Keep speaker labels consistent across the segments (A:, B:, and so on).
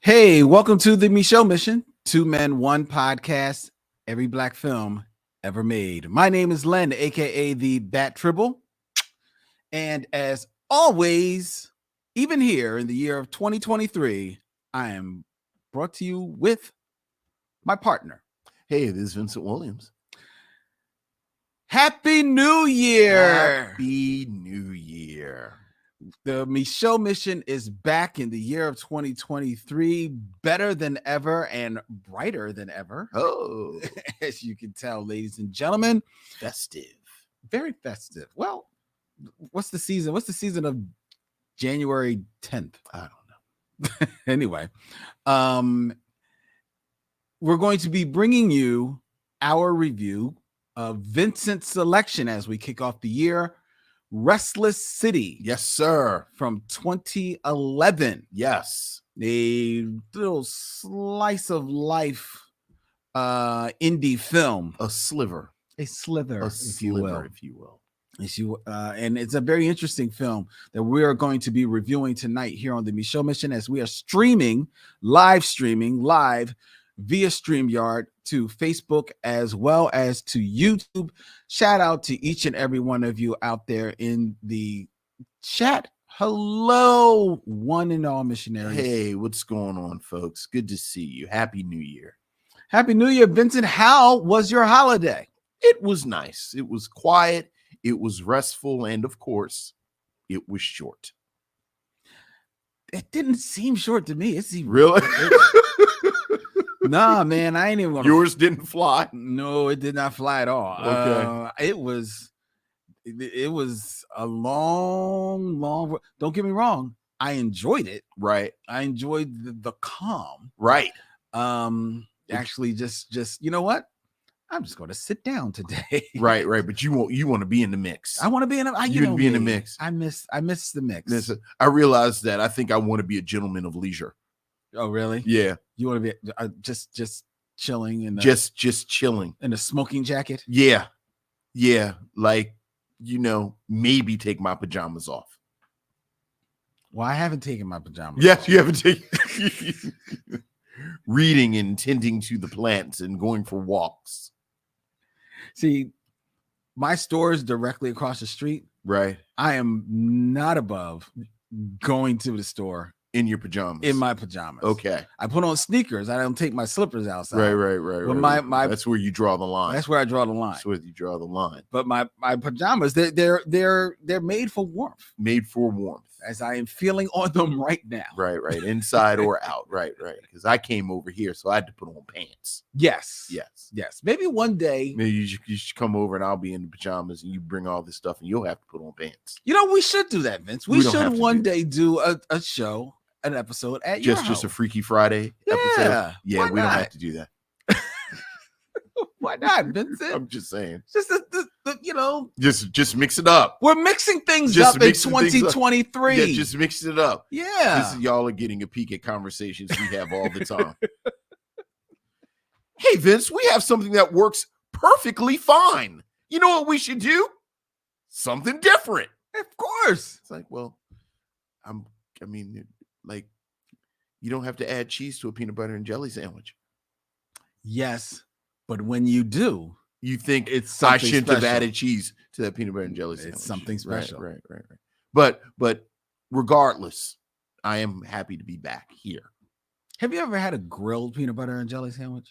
A: Hey, welcome to the Micheaux Mission, 2 Men, 1 podcast, every black film ever made. My name is Len, aka the Bat Tribble. And as always, even here in the year of 2023, I am brought to you with my partner.
B: Hey, this is Vincent Williams.
A: Happy New Year!
B: Happy New Year.
A: The Micheaux Mission is back in the year of 2023, better than ever and brighter than ever.
B: Oh,
A: As you can tell, ladies and gentlemen,
B: festive.
A: very festive. Well, what's the season? What's the season of January 10th?
B: I don't know.
A: Anyway, we're going to be bringing you our review of Vincent's selection as we kick off the year. Restless City.
B: Yes, sir.
A: From 2011.
B: Yes.
A: A little slice of life indie film.
B: A sliver.
A: A slither, if you will. And it's a very interesting film that we are going to be reviewing tonight here on the Micheaux Mission as we are live streaming via StreamYard to Facebook as well as to YouTube. Shout out to each and every one of you out there in the chat. Hello, one and all missionaries.
B: Hey, what's going on, folks? Good to see you. Happy New Year.
A: Happy New Year, Vincent. How was your holiday?
B: It was nice. It was quiet. It was restful. And of course, it was short.
A: It didn't seem short to me. It seemed
B: really.
A: Nah, man, I ain't even gonna.
B: Yours didn't fly.
A: No, it did not fly at all.
B: Okay.
A: It was a long. Don't get me wrong. I enjoyed it.
B: Right.
A: I enjoyed the calm.
B: Right.
A: Actually, just you know what? I'm just going to sit down today.
B: Right. But you want to be in the mix.
A: I want to be in.
B: In the mix.
A: I miss the mix.
B: Listen, I realized that. I think I want to be a gentleman of leisure.
A: Oh, really?
B: Yeah.
A: You want to be just chilling and
B: just chilling
A: in a smoking jacket?
B: Yeah. Like, maybe take my pajamas off.
A: Well, I haven't taken my pajamas.
B: Yes, you haven't taken. Reading and tending to the plants and going for walks.
A: See, my store is directly across the street.
B: Right.
A: I am not above going to the store
B: in your pajamas.
A: In my pajamas.
B: Okay.
A: I put on sneakers. I don't take my slippers outside.
B: Right.
A: But my
B: that's where you draw the line.
A: That's where I draw the line.
B: That's where you draw the line.
A: But my pajamas, they're made for warmth.
B: Made for warmth.
A: As I am feeling on them right now.
B: Right. Inside or out. Right. Because I came over here, so I had to put on pants.
A: Yes. Maybe one day.
B: Maybe you should come over and I'll be in the pajamas and you bring all this stuff and you'll have to put on pants.
A: We should do that, Vince. We should one day do a show, an episode at your house.
B: Just a Freaky Friday episode. Yeah, we don't have to do that.
A: Why not, Vincent?
B: I'm just saying.
A: Just
B: mix it up.
A: We're mixing things up in 2023.
B: Yeah, just mix it up.
A: Yeah.
B: Y'all are getting a peek at conversations we have all the time. Hey, Vince, we have something that works perfectly fine. You know what we should do? Something different.
A: Of course.
B: It's like, well, you don't have to add cheese to a peanut butter and jelly sandwich.
A: Yes. But when you do,
B: you think
A: it's
B: I shouldn't have added cheese to that peanut butter and jelly sandwich.
A: It's something special.
B: Right. But regardless, I am happy to be back here.
A: Have you ever had a grilled peanut butter and jelly sandwich?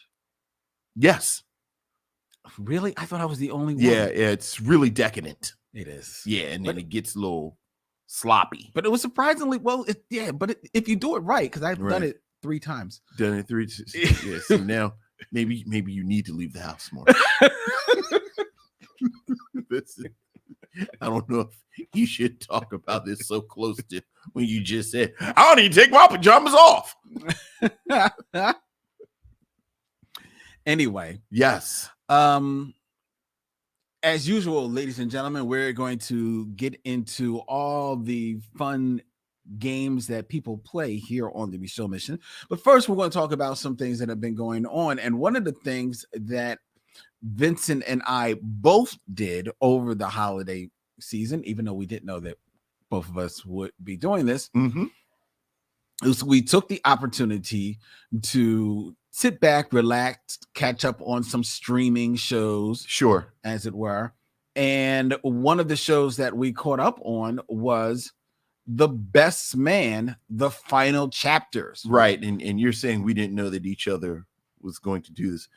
B: Yes.
A: Really? I thought I was the only one.
B: Yeah, it's really decadent.
A: It is.
B: Yeah, and then it gets a little sloppy.
A: But it was surprisingly well. But if you do it right, because I've done it 3 times.
B: Done it 3 times. Yeah. So now maybe you need to leave the house more. I don't know if you should talk about this so close to when you just said, I don't need to take my pajamas off.
A: Anyway.
B: Yes.
A: As usual, ladies and gentlemen, we're going to get into all the fun games that people play here on the Micheaux Mission. But first, we're going to talk about some things that have been going on. And one of the things that Vincent and I both did over the holiday season, even though we didn't know that both of us would be doing this, we took the opportunity to sit back, relax, catch up on some streaming shows,
B: Sure,
A: as it were. And one of the shows that we caught up on was The Best Man, the final chapters.
B: right. And you're saying we didn't know that each other was going to do this.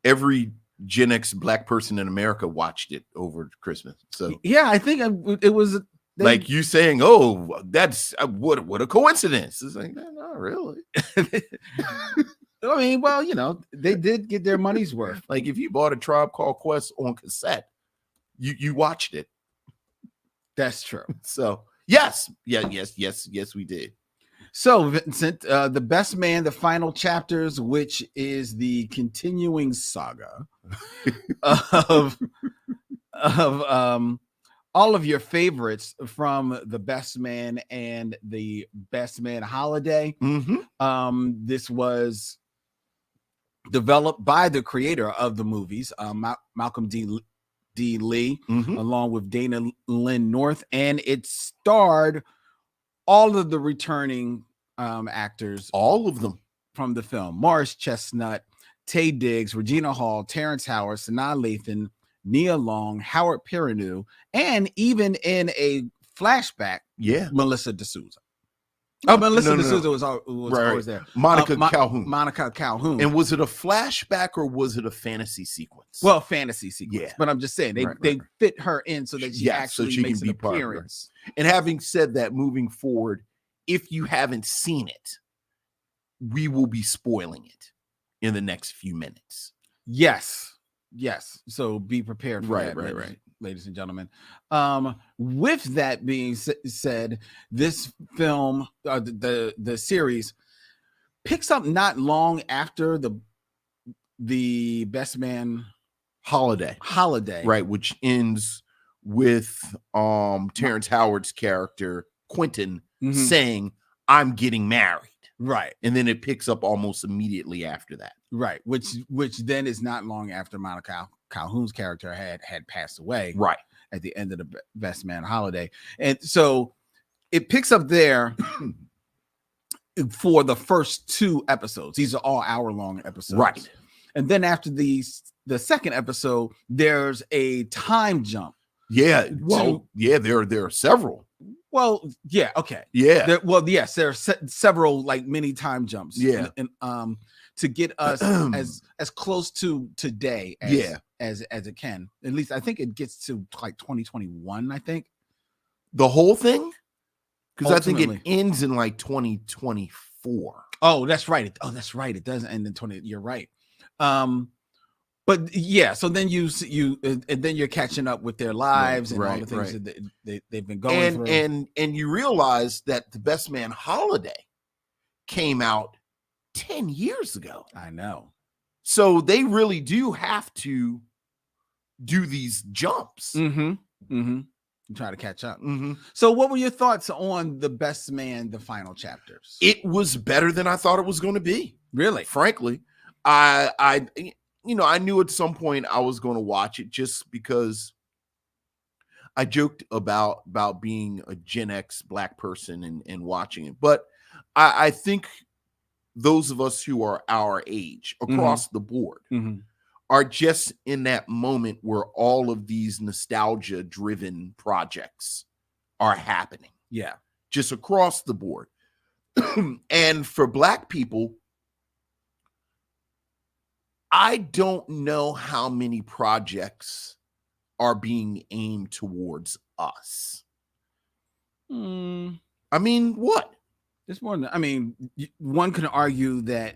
B: Every Gen X Black person in America watched it over Christmas. So
A: yeah, I think it was
B: like you saying, "Oh, that's what a coincidence." It's like, not really.
A: I mean, well, you know, they did get their money's worth.
B: Like if you bought a Tribe Called Quest on cassette, you watched it.
A: That's true.
B: So yes, we did.
A: So, Vincent, The Best Man, the final chapters, which is the continuing saga of all of your favorites from The Best Man and The Best Man Holiday.
B: Mm-hmm.
A: This was developed by the creator of the movies, Malcolm D. Lee,
B: Mm-hmm.
A: along with Dana Lynn North, and it starred all of the returning actors,
B: All of them
A: from the film: Morris Chestnut, Taye Diggs, Regina Hall, Terrence Howard, Sanaa Lathan, Nia Long, Howard Perrineau, and even in a flashback, Melissa D'Souza. Melissa D'Souza was always there.
B: Monica Calhoun.
A: Monica Calhoun.
B: And was it a flashback or was it a fantasy sequence?
A: Well, fantasy sequence.
B: Yeah.
A: But I'm just saying they fit her in so that she actually makes an appearance.
B: And having said that, moving forward, if you haven't seen it, we will be spoiling it in the next few minutes.
A: Yes. So be prepared for that,
B: right.
A: Ladies and gentlemen. With that being said, this film, the series, picks up not long after the Best Man
B: Holiday, right, which ends with Terrence Howard's character Quentin saying, "I'm getting married."
A: Right.
B: And then it picks up almost immediately after that.
A: Right. Which then is not long after Monica Calhoun's character had passed away.
B: Right.
A: At the end of the Best Man Holiday. And so it picks up there for the first 2 episodes. These are all hour-long episodes.
B: Right.
A: And then after the second episode, there's a time jump.
B: Yeah. Well, there are several.
A: Well, yeah, okay.
B: Yeah.
A: Yes, there are several like mini time jumps.
B: Yeah.
A: And to get us as close to today as it can. At least I think it gets to like 2021, I think.
B: The whole thing? Because I think it ends in like 2024.
A: Oh, that's right. It doesn't end in 20. You're right. But yeah, so then you and then you're catching up with their lives and all the things that they've been going through.
B: And you realize that The Best Man Holiday came out 10 years ago.
A: I know.
B: So they really do have to do these jumps.
A: Try to catch up. So what were your thoughts on The Best Man, the final chapters?
B: It was better than I thought it was going to be.
A: Really?
B: Frankly, I knew at some point I was going to watch it just because I joked about being a Gen X Black person and watching it. But I think those of us who are our age across the board are just in that moment where all of these nostalgia-driven projects are happening.
A: Yeah.
B: Just across the board. And for Black people, I don't know how many projects are being aimed towards us. I mean, what?
A: There's more than, I mean, one can argue that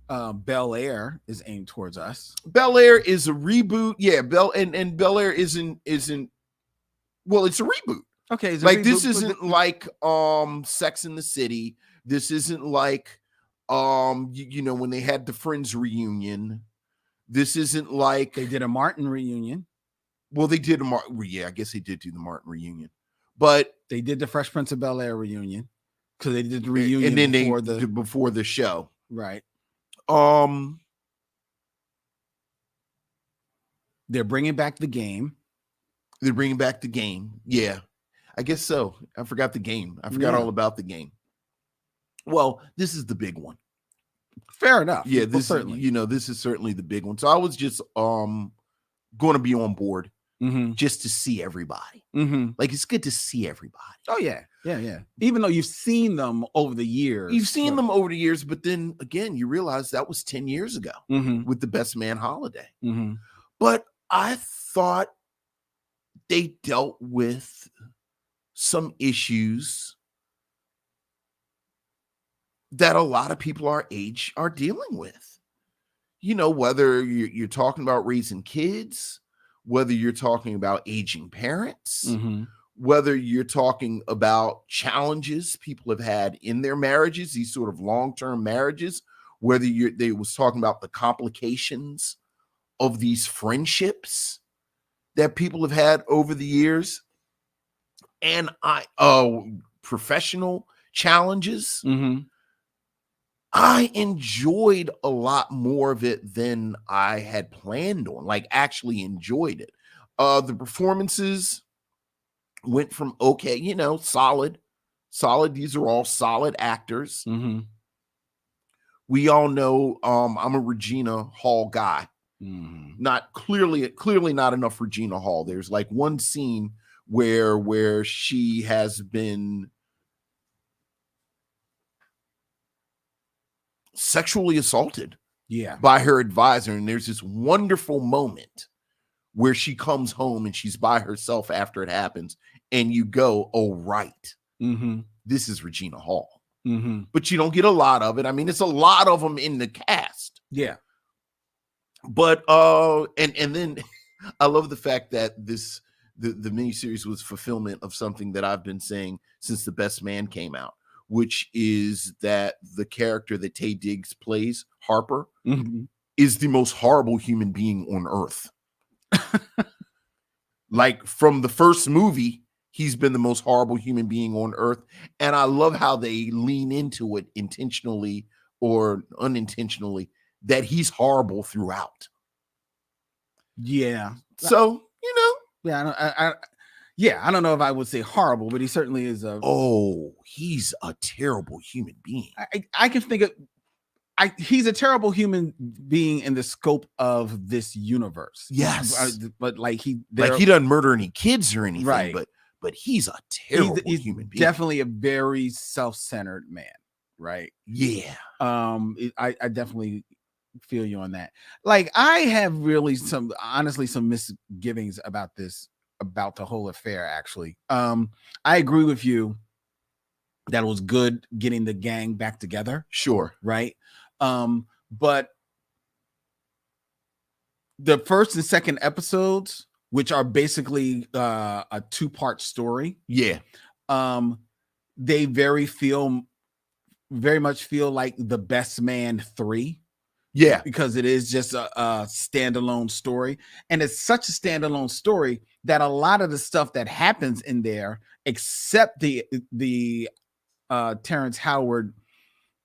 A: Bel Air is aimed towards us.
B: Bel Air is a reboot. Yeah, Bel Air isn't well, it's a reboot.
A: Okay,
B: like reboot, this isn't like Sex in the City. This isn't like when they had the Friends reunion. This isn't like
A: they did a Martin reunion.
B: Well, they did I guess they did do the Martin reunion. But
A: they did the Fresh Prince of Bel Air reunion because they did the reunion
B: and then before the show.
A: Right. They're bringing back the game.
B: Yeah, I guess so. I forgot the game. I forgot all about the game. Well, this is the big one.
A: Fair enough.
B: Yeah, this certainly. This is certainly the big one. So I was just going to be on board just to see everybody. Like, it's good to see everybody.
A: Oh yeah. Even though you've seen them over the years.
B: You've seen them over the years, but then again, you realize that was 10 years ago with the Best Man Holiday. But I thought they dealt with some issues that a lot of people our age are dealing with. Whether you're talking about raising kids, whether you're talking about aging parents, whether you're talking about challenges people have had in their marriages, these sort of long-term marriages, whether they was talking about the complications of these friendships that people have had over the years, and professional challenges. I enjoyed a lot more of it than I had planned on, like actually enjoyed it. The performances went from okay, solid. These are all solid actors. We all know I'm a Regina Hall guy. Not clearly not enough Regina Hall. There's like one scene where she has been sexually assaulted by her advisor, and there's this wonderful moment where she comes home and she's by herself after it happens, and you go, oh right, this is Regina Hall. But you don't get a lot of it. I mean, it's a lot of them in the cast. But and then I love the fact that the miniseries was fulfillment of something that I've been saying since The Best Man came out, which is that the character that Taye Diggs plays, Harper, is the most horrible human being on earth. Like, from the first movie, he's been the most horrible human being on earth. And I love how they lean into it intentionally or unintentionally, that he's horrible throughout. So,
A: I don't know if I would say horrible, but he certainly is
B: he's a terrible human being.
A: I can think of he's a terrible human being in the scope of this universe.
B: Yes.
A: But like he
B: doesn't murder any kids or anything, right? But he's a terrible human being.
A: Definitely a very self-centered man, right?
B: Yeah.
A: I definitely feel you on that. Like, I have really some misgivings about the whole affair, actually. I agree with you that it was good getting the gang back together.
B: Sure.
A: Right. But the first and second episodes, which are basically a two-part story.
B: Yeah.
A: They very much feel like The Best Man 3.
B: Yeah.
A: Because it is just a standalone story. And it's such a standalone story that a lot of the stuff that happens in there, except the Terrence Howard,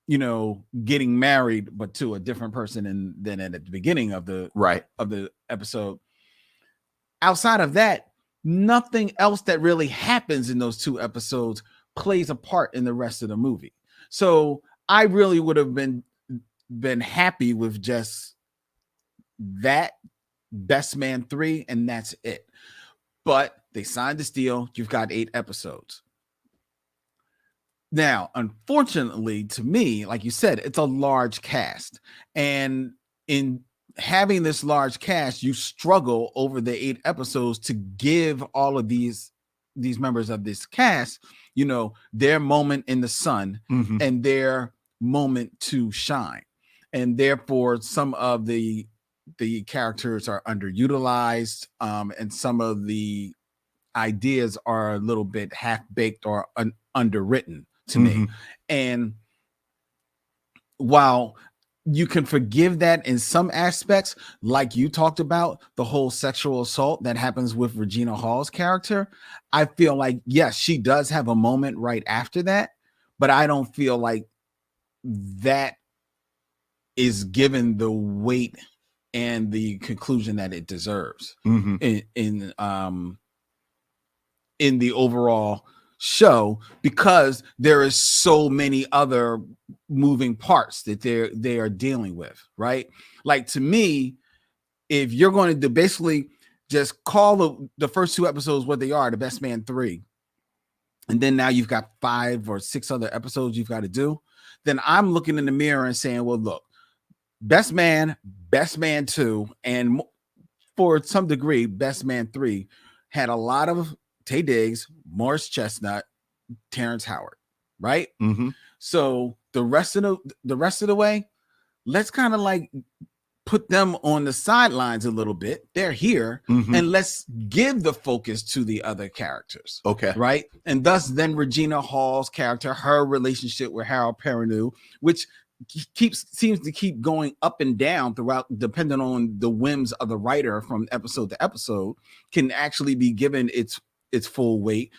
A: getting married, but to a different person than at the beginning of the episode. Outside of that, nothing else that really happens in those two episodes plays a part in the rest of the movie. So I really would have been happy with just that Best Man 3, and that's it. But they signed this deal. You've got 8 episodes. Now, unfortunately, to me, like you said, it's a large cast. And in having this large cast, you struggle over the 8 episodes to give all of these members of this cast, their moment in the sun and their moment to shine. And therefore, some of the characters are underutilized, and some of the ideas are a little bit half-baked or underwritten to me. And while you can forgive that in some aspects, like you talked about, the whole sexual assault that happens with Regina Hall's character, I feel like, yes, she does have a moment right after that, but I don't feel like that is given the weight and the conclusion that it deserves in the overall show because there is so many other moving parts that they are dealing with, right? Like, to me, if you're going to basically just call the first 2 episodes what they are, The Best Man 3, and then now you've got 5 or 6 other episodes you've got to do, then I'm looking in the mirror and saying, well, look, Best Man 2, and for some degree, Best Man 3 had a lot of Taye Diggs, Morris Chestnut, Terrence Howard, right?
B: Mm-hmm.
A: So the rest of the way, let's kind of like put them on the sidelines a little bit. They're here, and let's give the focus to the other characters.
B: Okay.
A: Right. And thus then Regina Hall's character, her relationship with Harold Perrineau, which seems to keep going up and down throughout, depending on the whims of the writer from episode to episode, can actually be given its full weight.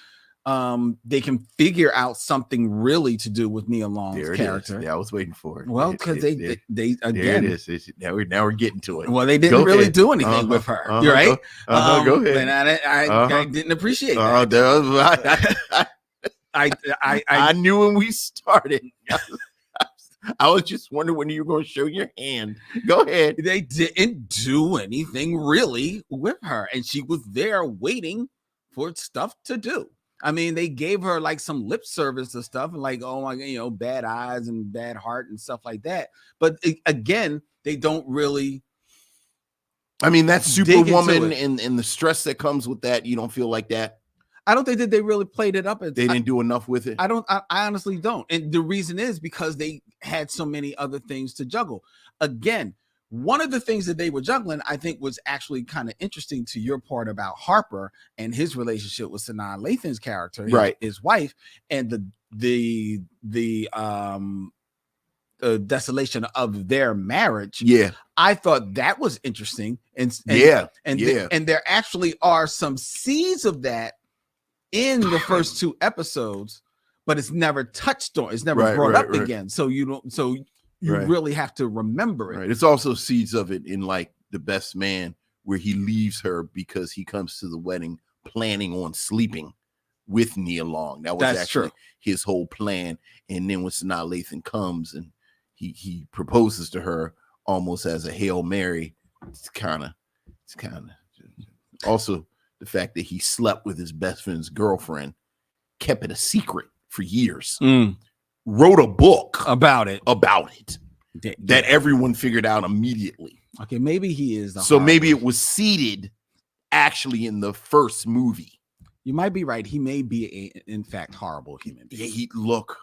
A: They can figure out something really to do with Nia Long's character.
B: Yeah, I was waiting for it.
A: Well, because they again,
B: there it is. Now we're getting to it.
A: Well, they didn't really do anything with her. You're right.
B: Go ahead.
A: And I didn't appreciate that.
B: I knew when we started. I was just wondering when you were going to show your hand. Go ahead.
A: They didn't do anything really with her, and she was there waiting for stuff to do. I mean, they gave her like some lip service and stuff, and like, oh my, bad eyes and bad heart and stuff like that. But again, they don't really.
B: I mean, that Superwoman and the stress that comes with that. You don't feel like that?
A: I don't think that they really played it up.
B: They didn't do enough with it.
A: I honestly don't. And the reason is because they had so many other things to juggle. Again, one of the things that they were juggling, I think, was actually kind of interesting to your part about Harper and his relationship with Sanaa Lathan's character, his wife, and the desolation of their marriage.
B: Yeah,
A: I thought that was interesting. And there actually are some seeds of that in the first 2 episodes, but it's never touched on. It's never brought up again. So you don't. So you really have to remember it.
B: Right. It's also seeds of it in like The Best Man, where he leaves her because he comes to the wedding planning on sleeping with Nia Long. That was actually his whole plan. And then when Sanaa Lathan comes and he proposes to her almost as a Hail Mary, it's kind of also the fact that he slept with his best friend's girlfriend, kept it a secret for years, wrote a book
A: about it
B: that everyone figured out immediately.
A: Okay, maybe he is.
B: Maybe it was seeded actually in the first movie.
A: You might be right. He may be in fact horrible human being.
B: Yeah,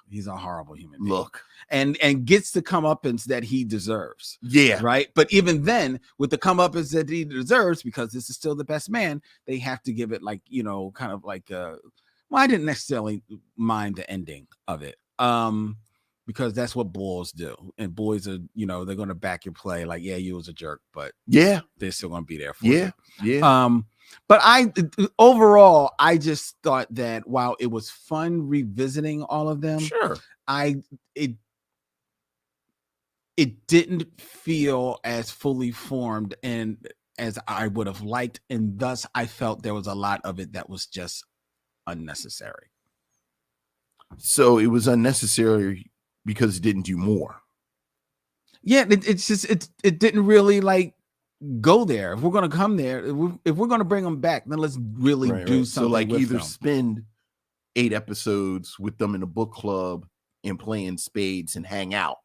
A: he's a horrible human being.
B: Look,
A: and gets the comeuppance that he deserves.
B: Yeah,
A: right. But even then, with the comeuppance that he deserves, because this is still The Best Man, they have to give it like kind of like well, I didn't necessarily mind the ending of it, because that's what boys do, and boys are they're going to back your play. Like, yeah, you was a jerk, but
B: yeah,
A: they're still going to be there for you.
B: Yeah.
A: But overall, I just thought that while it was fun revisiting all of them,
B: sure,
A: it didn't feel as fully formed and as I would have liked, and thus I felt there was a lot of it that was just unnecessary.
B: So it was unnecessary because it didn't do more.
A: Yeah, it's just it didn't really like go there. If we're going to come there, if we're going to bring them back, then let's really do something.
B: So like
A: with
B: either
A: them.
B: Spend 8 episodes with them in a book club and playing spades and hang out,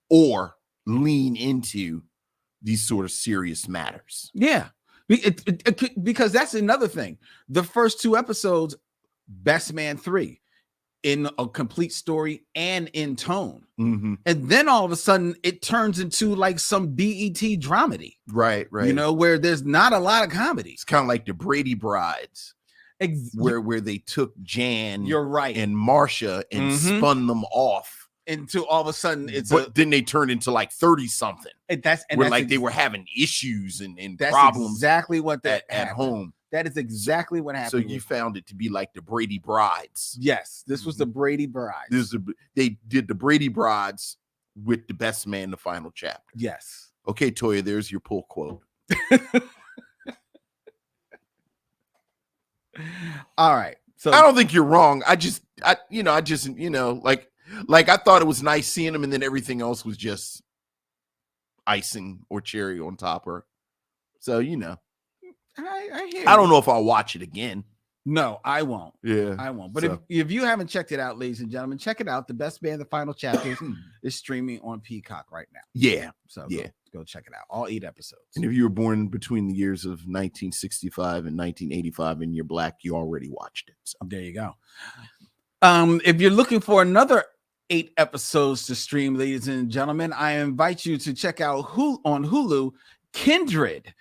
B: or lean into these sort of serious matters.
A: Yeah, because that's another thing. The first 2 episodes, Best Man 3, in a complete story and in tone.
B: Mm-hmm.
A: And then all of a sudden it turns into like some BET dramedy.
B: Right.
A: Where there's not a lot of comedy.
B: It's kind of like the Brady Brides, where they took Jan,
A: you're right,
B: and Marcia and spun them off
A: into all of a sudden
B: then they turned into like 30 something. They were having issues and
A: that's
B: problems.
A: Exactly what that
B: at home.
A: That is exactly what happened.
B: So you found it to be like the Brady Brides.
A: Yes, this was the Brady Brides.
B: They did the Brady Brides with The Best Man in the final chapter.
A: Yes.
B: Okay, Toya, there's your pull quote.
A: All right. So
B: I don't think you're wrong. I just like I thought it was nice seeing him, and then everything else was just icing or cherry on top. Or so
A: I hear.
B: I don't know if I'll watch it again.
A: No, I won't.
B: Yeah,
A: I won't. But if you haven't checked it out, ladies and gentlemen, check it out. The Best Band, the Final Chapters, is streaming on Peacock right now.
B: Yeah.
A: So go check it out. All 8 episodes.
B: And if you were born between the years of 1965 and 1985 and you're black, you already watched it. So
A: there you go. If you're looking for another 8 episodes to stream, ladies and gentlemen, I invite you to check out on Hulu, Kindred.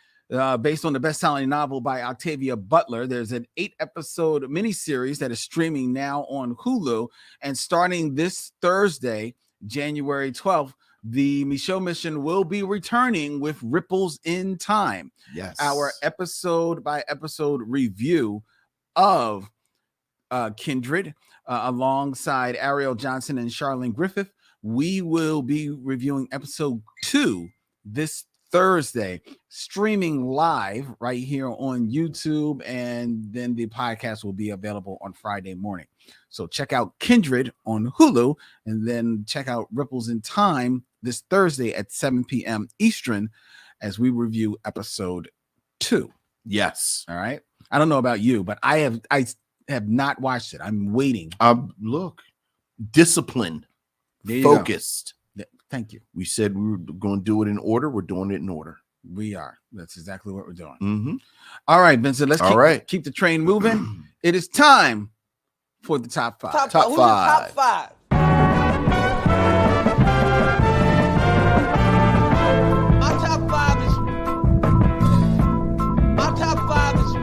A: Based on the best-selling novel by Octavia Butler. There's an 8-episode miniseries that is streaming now on Hulu. And starting this Thursday, January 12th, the Micheaux Mission will be returning with Ripples in Time.
B: Yes.
A: Our episode-by-episode review of Kindred alongside Ariel Johnson and Charlene Griffith. We will be reviewing episode 2 this Thursday, streaming live right here on YouTube, and then the podcast will be available on Friday morning. So check out Kindred on Hulu, and then check out Ripples in Time this Thursday at 7 p.m. Eastern as we review episode 2.
B: Yes.
A: All right. I don't know about you, but I have not watched it. I'm waiting.
B: Look, disciplined, focused.
A: Thank you.
B: We said we were going to do it in order. We're doing it in order.
A: We are. That's exactly what we're doing.
B: Mm-hmm.
A: All right, Vincent. Let's keep the train moving. It is time for the top 5.
B: Top 5.
C: Top 5. My top 5 is. My top 5 is.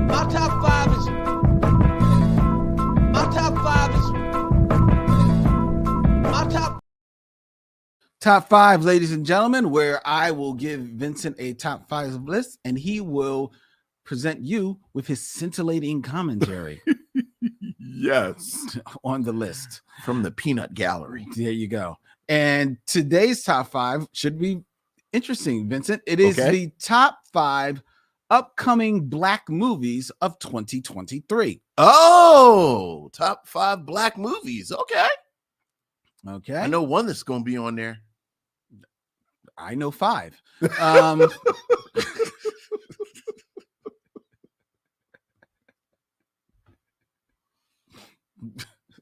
C: My top 5 is. My top 5 is.
A: Top 5, ladies and gentlemen, where I will give Vincent a top 5 list, and he will present you with his scintillating commentary.
B: Yes.
A: On the list.
B: From the peanut gallery.
A: There you go. And today's top 5 should be interesting, Vincent. It is the top 5 upcoming Black movies of 2023.
B: Oh, top 5 Black movies. Okay.
A: I
B: know one that's going to be on there.
A: I know 5.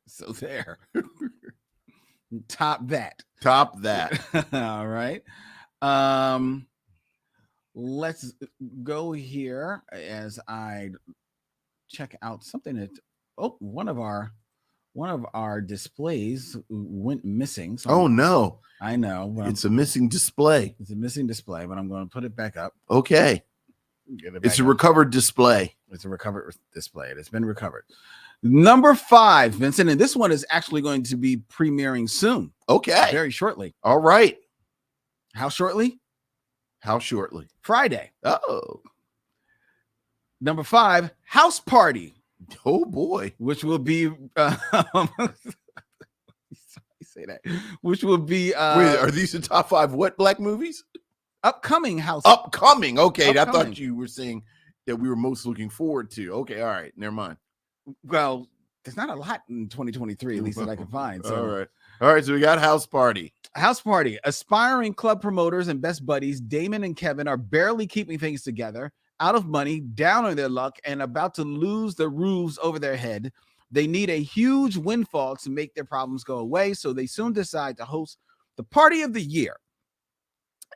A: So there. Top that. All right. Let's go here as I check out something that one of our displays went missing. So
B: no.
A: I know.
B: It's a missing display.
A: It's a missing display, but I'm going to put it back up.
B: Okay. It's a recovered display.
A: It's a recovered display. It's been recovered. Number 5, Vincent, and this one is actually going to be premiering soon.
B: Okay.
A: Very shortly.
B: All right.
A: How shortly? Friday.
B: Oh.
A: Number 5, House Party.
B: Oh boy.
A: Which will be say that. Which will be
B: wait, are these the top 5 what Black movies?
A: Upcoming House.
B: Upcoming. Okay.
A: Upcoming.
B: I thought you were saying that we were most looking forward to. Okay, all right. Never mind.
A: Well, there's not a lot in 2023, at least that I can find. So.
B: All right. So we got House Party.
A: Aspiring club promoters and best buddies, Damon and Kevin, are barely keeping things together, out of money, down on their luck, and about to lose the roofs over their head. They need a huge windfall to make their problems go away, so they soon decide to host the party of the year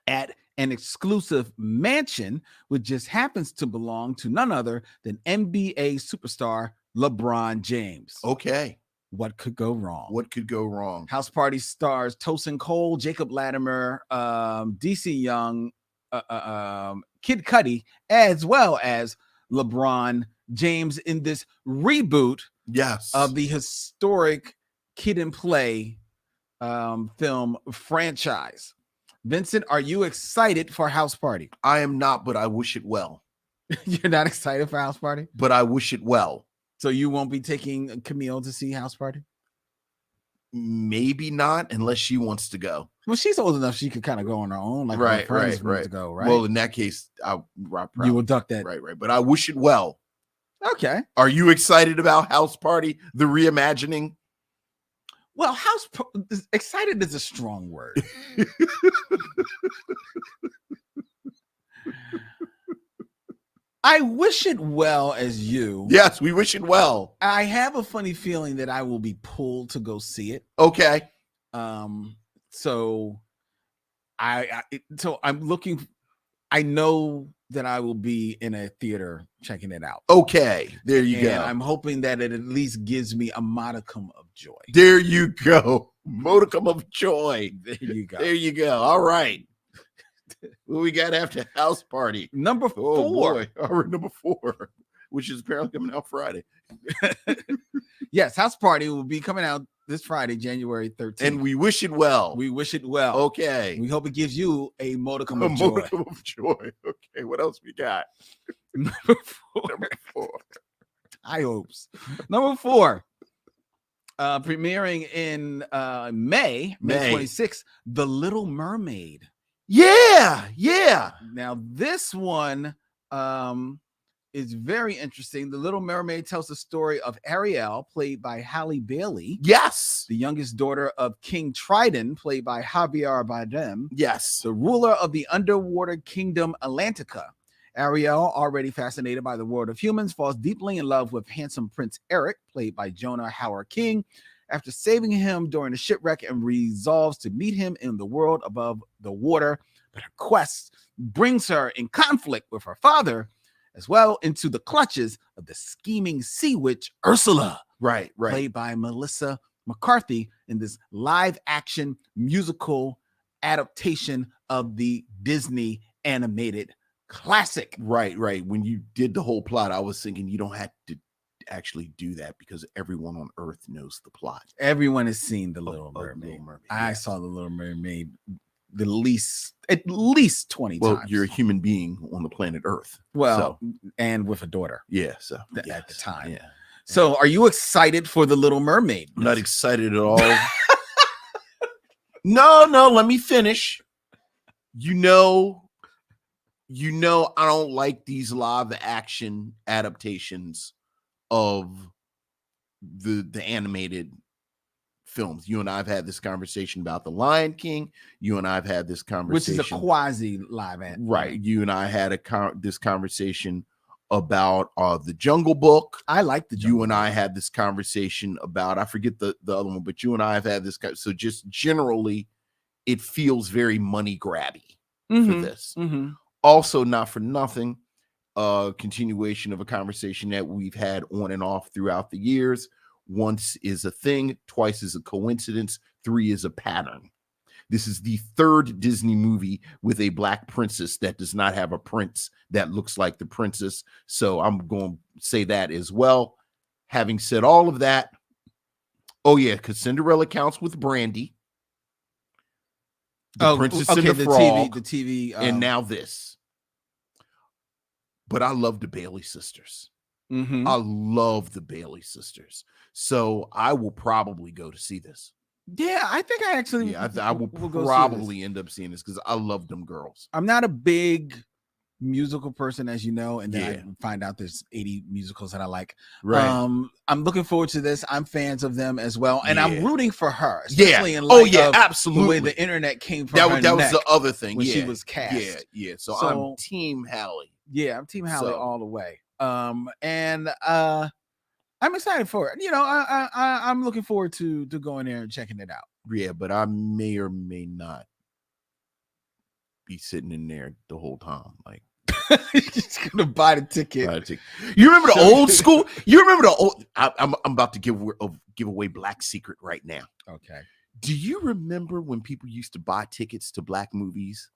A: at an exclusive mansion, which just happens to belong to none other than NBA superstar LeBron James.
B: Okay.
A: What could go wrong? House Party stars Tosin Cole, Jacob Latimer, DC Young, Kid Cudi, as well as LeBron James in this reboot of the historic Kid and Play film franchise. Vincent, are you excited for House Party?
B: I am not, but I wish it well.
A: You're not excited for House Party?
B: But I wish it well.
A: So you won't be taking Camille to see House Party?
B: Maybe not, unless she wants to go.
A: Well, she's old enough she could kind of go on her own. Like
B: right.
A: To go, right?
B: Well, in that case,
A: you will duck that.
B: Right. But I wish it well.
A: Okay.
B: Are you excited about House Party, the reimagining?
A: Well, excited is a strong word. I wish it well as you.
B: Yes, we wish it well.
A: I have a funny feeling that I will be pulled to go see it.
B: Okay.
A: So I'm looking. I know that I will be in a theater checking it out.
B: Okay, there you go.
A: I'm hoping that it at least gives me a modicum of joy.
B: There you go. Modicum of joy.
A: There you go.
B: There you go. All right. What we got after House Party?
A: Number 4.
B: Oh boy. All right, number 4, which is apparently coming out Friday.
A: Yes, House Party will be coming out this Friday, January 13th.
B: And we wish it well.
A: We wish it well.
B: Okay.
A: We hope it gives you a modicum of
B: joy.
A: joy.
B: Modicum of joy. Okay, what else we got?
A: Number 4.
B: Number 4.
A: High hopes. Number 4. Premiering in May 26th, The Little Mermaid.
B: Yeah.
A: Now, this one is very interesting. The Little Mermaid tells the story of Ariel, played by Halle Bailey.
B: Yes.
A: The youngest daughter of King Triton, played by Javier Bardem.
B: Yes.
A: The ruler of the underwater kingdom Atlantica. Ariel, already fascinated by the world of humans, falls deeply in love with handsome Prince Eric, played by Jonah Hauer-King, after saving him during the shipwreck, and resolves to meet him in the world above the water. But her quest brings her in conflict with her father, as well into the clutches of the scheming sea witch Ursula,
B: right,
A: played by Melissa McCarthy, in this live action musical adaptation of the Disney animated classic.
B: Right. When you did the whole plot, I was thinking you don't have to actually do that because everyone on Earth knows the plot.
A: Everyone has seen The Little Mermaid. I saw The Little Mermaid at least 20 times.
B: Well, you're a human being on the planet Earth.
A: Well, and with a daughter.
B: Yeah, so
A: at the time.
B: Yeah.
A: So are you excited for The Little Mermaid?
B: I'm not excited at all. No, let me finish. You know, I don't like these live action adaptations of the animated films. You and I have had this conversation about The Lion King. You and I have had this conversation,
A: which is a quasi live action.
B: Right. You and I had this conversation about The Jungle Book.
A: I like the Jungle
B: Book. I had this conversation about, I forget the other one, but you and I have had this. So just generally, it feels very money grabby for this.
A: Mm-hmm.
B: Also, not for nothing, continuation of a conversation that we've had on and off throughout the years. Once is a thing, twice is a coincidence, 3 is a pattern. This is the 3rd Disney movie with a black princess that does not have a prince that looks like the princess. So I'm going to say that as well. Having said all of that, oh yeah, because Cinderella counts with Brandy. The Princess and the Frog,
A: the TV,
B: and now this. But I love the Bailey sisters.
A: Mm-hmm.
B: I love the Bailey sisters. So I will probably go to see this.
A: Yeah, I think I actually.
B: Yeah, I will probably end up seeing this because I love them girls.
A: I'm not a big musical person, as you know, and then I find out there's 80 musicals that I like.
B: Right.
A: I'm looking forward to this. I'm fans of them as well, and I'm rooting for her.
B: Especially
A: in light of
B: absolutely.
A: The way the internet came from
B: that was the other thing
A: when she was cast.
B: Yeah. So I'm Team Halle.
A: Yeah, I'm Team Halle all the way. And I'm excited for it. You know, I'm looking forward to going there and checking it out.
B: Yeah, but I may or may not be sitting in there the whole time. Like,
A: you're just gonna buy the ticket.
B: You remember the old school? You remember the old? I'm about to give away Black Secret right now.
A: Okay.
B: Do you remember when people used to buy tickets to black movies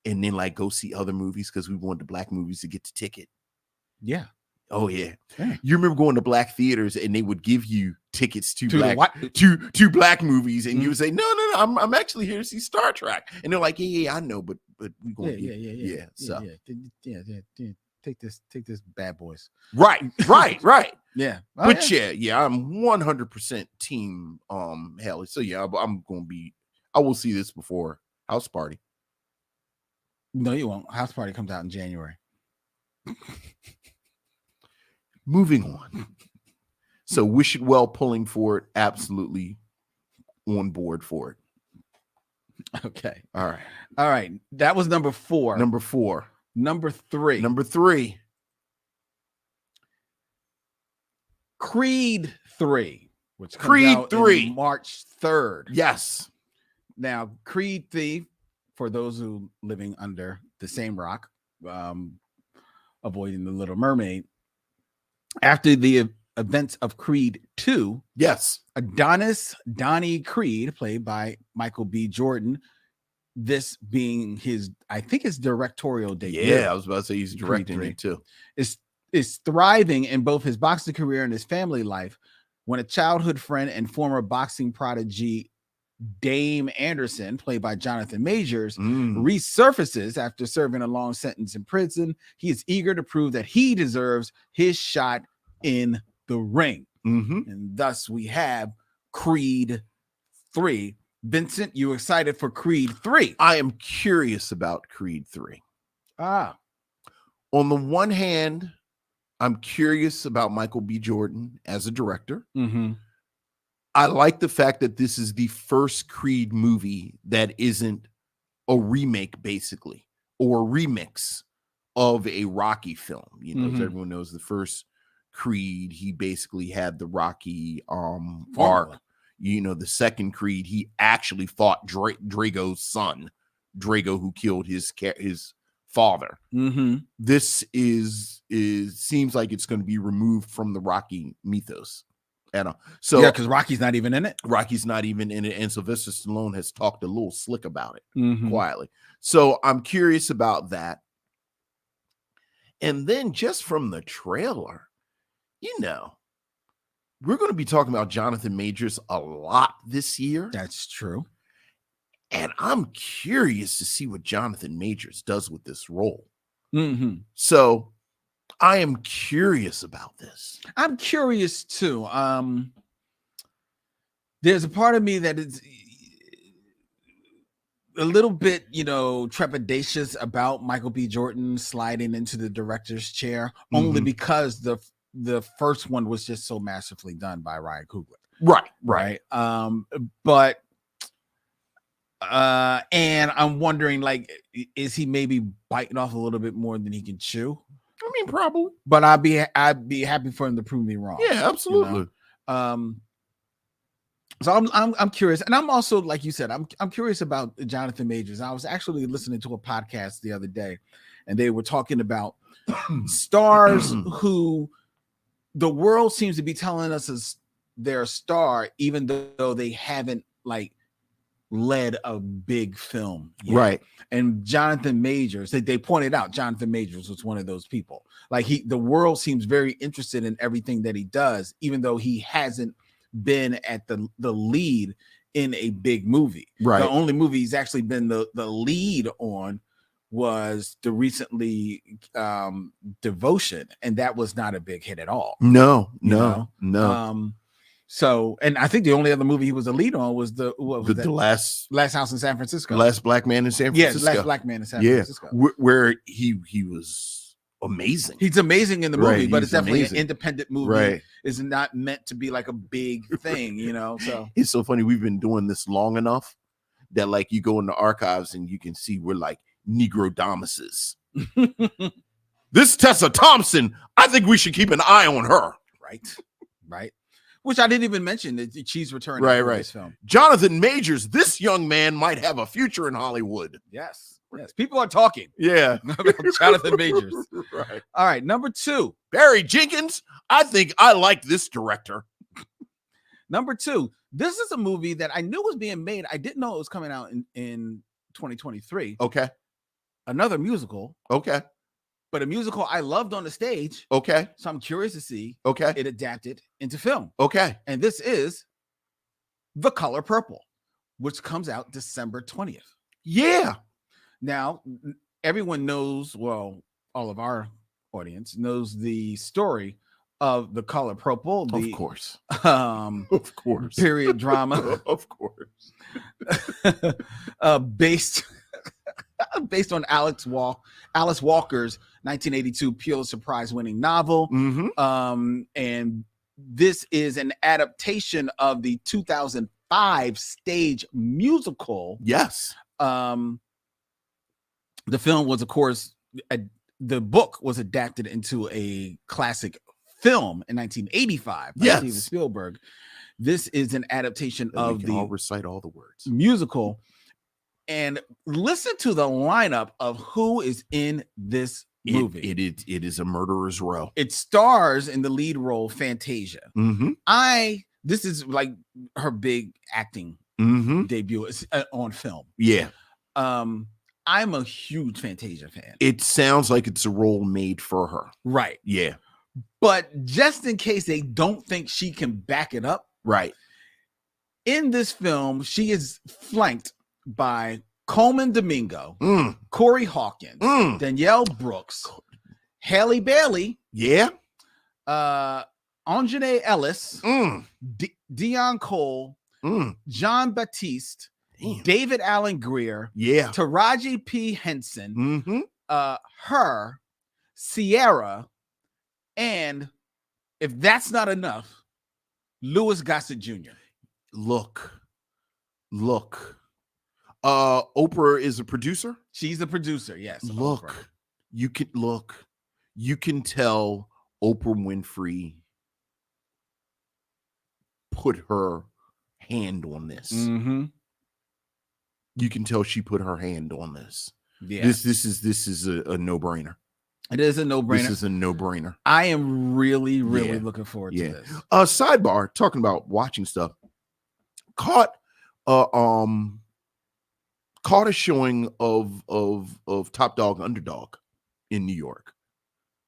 B: and then like go see other movies because we wanted the black movies to get the ticket?
A: Yeah.
B: Oh yeah. You remember going to black theaters and they would give you tickets to black movies, and you would say, no, I'm actually here to see Star Trek, and they're like, yeah, I know, but we gonna
A: take this Bad Boys.
B: Right.
A: Yeah.
B: But I'm 100% Team Halle. So yeah, I will see this before House Party.
A: No, you won't. House Party comes out in January.
B: Moving on. So wish it well, pulling for it. Absolutely on board for it.
A: Okay.
B: All right.
A: All right. That was number 4.
B: Number 4.
A: Number 3.
B: Number 3.
A: Creed 3, which comes
B: Creed
A: out
B: 3.
A: in March 3rd.
B: Yes.
A: Now, Creed 3, for those who living under the same rock, avoiding the Little Mermaid, after the events of Creed 2,
B: yes,
A: Adonis Donnie Creed, played by Michael B. Jordan, this being his, I think, his directorial debut.
B: Yeah, I was about to say he's directing
A: Creed
B: it too.
A: Is thriving in both his boxing career and his family life when a childhood friend and former boxing prodigy Dame Anderson, played by Jonathan Majors, resurfaces after serving a long sentence in prison. He is eager to prove that he deserves his shot in the ring. And thus we have Creed 3. Vincent, you excited for Creed 3?
B: I am curious about Creed 3. On the one hand, I'm curious about Michael B. Jordan as a director. I like the fact that this is the first Creed movie that isn't a remake, basically, or a remix of a Rocky film. You know, as everyone knows, the first Creed, he basically had the Rocky arc. You know, the second Creed, he actually fought Drago's son, Drago, who killed his father. This is seems like it's going to be removed from the Rocky mythos. So
A: yeah, because Rocky's not even in it.
B: Rocky's not even in it, and Sylvester Stallone has talked a little slick about it quietly. So I'm curious about that. And then just from the trailer, you know, we're going to be talking about Jonathan Majors a lot this year.
A: That's true.
B: And I'm curious to see what Jonathan Majors does with this role. So I am curious about this.
A: I'm curious too. There's a part of me that is a little bit, you know, trepidatious about Michael B. Jordan sliding into the director's chair, only because the first one was just so masterfully done by Ryan Coogler. Right. But and I'm wondering, like, is he maybe biting off a little bit more than he can chew?
B: I mean, probably.
A: But I'd be happy for him to prove me wrong.
B: Yeah, absolutely.
A: You know? So I'm curious, and I'm also, like you said, I'm curious about Jonathan Majors. I was actually listening to a podcast the other day, and they were talking about stars who the world seems to be telling us is they're a star, even though they haven't like led a big film yet.
B: Right.
A: And Jonathan Majors, they pointed out Jonathan Majors was one of those people. Like the world seems very interested in everything that he does, even though he hasn't been at the lead in a big movie.
B: Right.
A: The only movie he's actually been the lead on was the recently Devotion, and that was not a big hit at all.
B: No.
A: So, and I think the only other movie he was a lead on was the
B: last
A: House in San Francisco.
B: Last Black Man in San Francisco.
A: Yeah, Last Black Man in San Francisco.
B: Where he was amazing.
A: He's amazing in the movie,
B: Right,
A: but it's
B: he's
A: definitely
B: amazing.
A: an independent movie.
B: Right.
A: It's not meant to be like a big thing, you know. So
B: It's so funny. We've been doing this long enough that, like, you go in the archives and you can see we're like Negro Domuses. This Tessa Thompson, I think we should keep an eye on her.
A: Right. Which I didn't even mention that she's returning for this film.
B: Jonathan Majors, this young man might have a future in Hollywood.
A: Yes. People are talking.
B: Yeah.
A: About Jonathan Majors.
B: Right.
A: All right, number 2.
B: Barry Jenkins, I think I like this director.
A: Number 2. This is a movie that I knew was being made. I didn't know it was coming out in 2023.
B: Okay.
A: Another musical.
B: Okay.
A: But a musical I loved on the stage.
B: Okay.
A: So I'm curious to see
B: it
A: adapted into film.
B: Okay.
A: And this is The Color Purple, which comes out December 20th.
B: Yeah.
A: Now, everyone knows, well, all of our audience knows the story of The Color Purple.
B: Of course.
A: Of
B: course.
A: Period drama.
B: Of course.
A: Based on Alice Walker's 1982 Pulitzer Prize winning novel.
B: Mm-hmm.
A: And this is an adaptation of the 2005 stage musical.
B: Yes.
A: The film was, of course, the book was adapted into a classic film in 1985 by Steven Spielberg. This is an adaptation of the
B: I'll recite all the words
A: musical. And listen to the lineup of who is in this movie.
B: It is a murderer's row.
A: It stars in the lead role Fantasia.
B: Mm-hmm.
A: This is like her big acting debut on film.
B: Yeah.
A: I'm a huge Fantasia fan.
B: It sounds like it's a role made for her.
A: Right.
B: Yeah.
A: But just in case they don't think she can back it up.
B: Right.
A: In this film, she is flanked by Coleman Domingo, Corey Hawkins, Danielle Brooks, Halle Bailey.
B: Yeah.
A: Anjanae Ellis, Dion Cole, John Baptiste, David Allen Greer, Taraji P. Henson, her, Sierra, and if that's not enough, Louis Gossett Jr.
B: Look. Oprah is a producer.
A: She's the producer, yes.
B: Look,
A: Oprah.
B: You can tell Oprah Winfrey put her hand on this.
A: Mm-hmm.
B: You can tell she put her hand on this.
A: Yeah.
B: This is a no-brainer.
A: It is a no-brainer.
B: This is a no-brainer.
A: I am really looking forward to this.
B: Sidebar, talking about watching stuff. Caught a showing of Top Dog Underdog in New York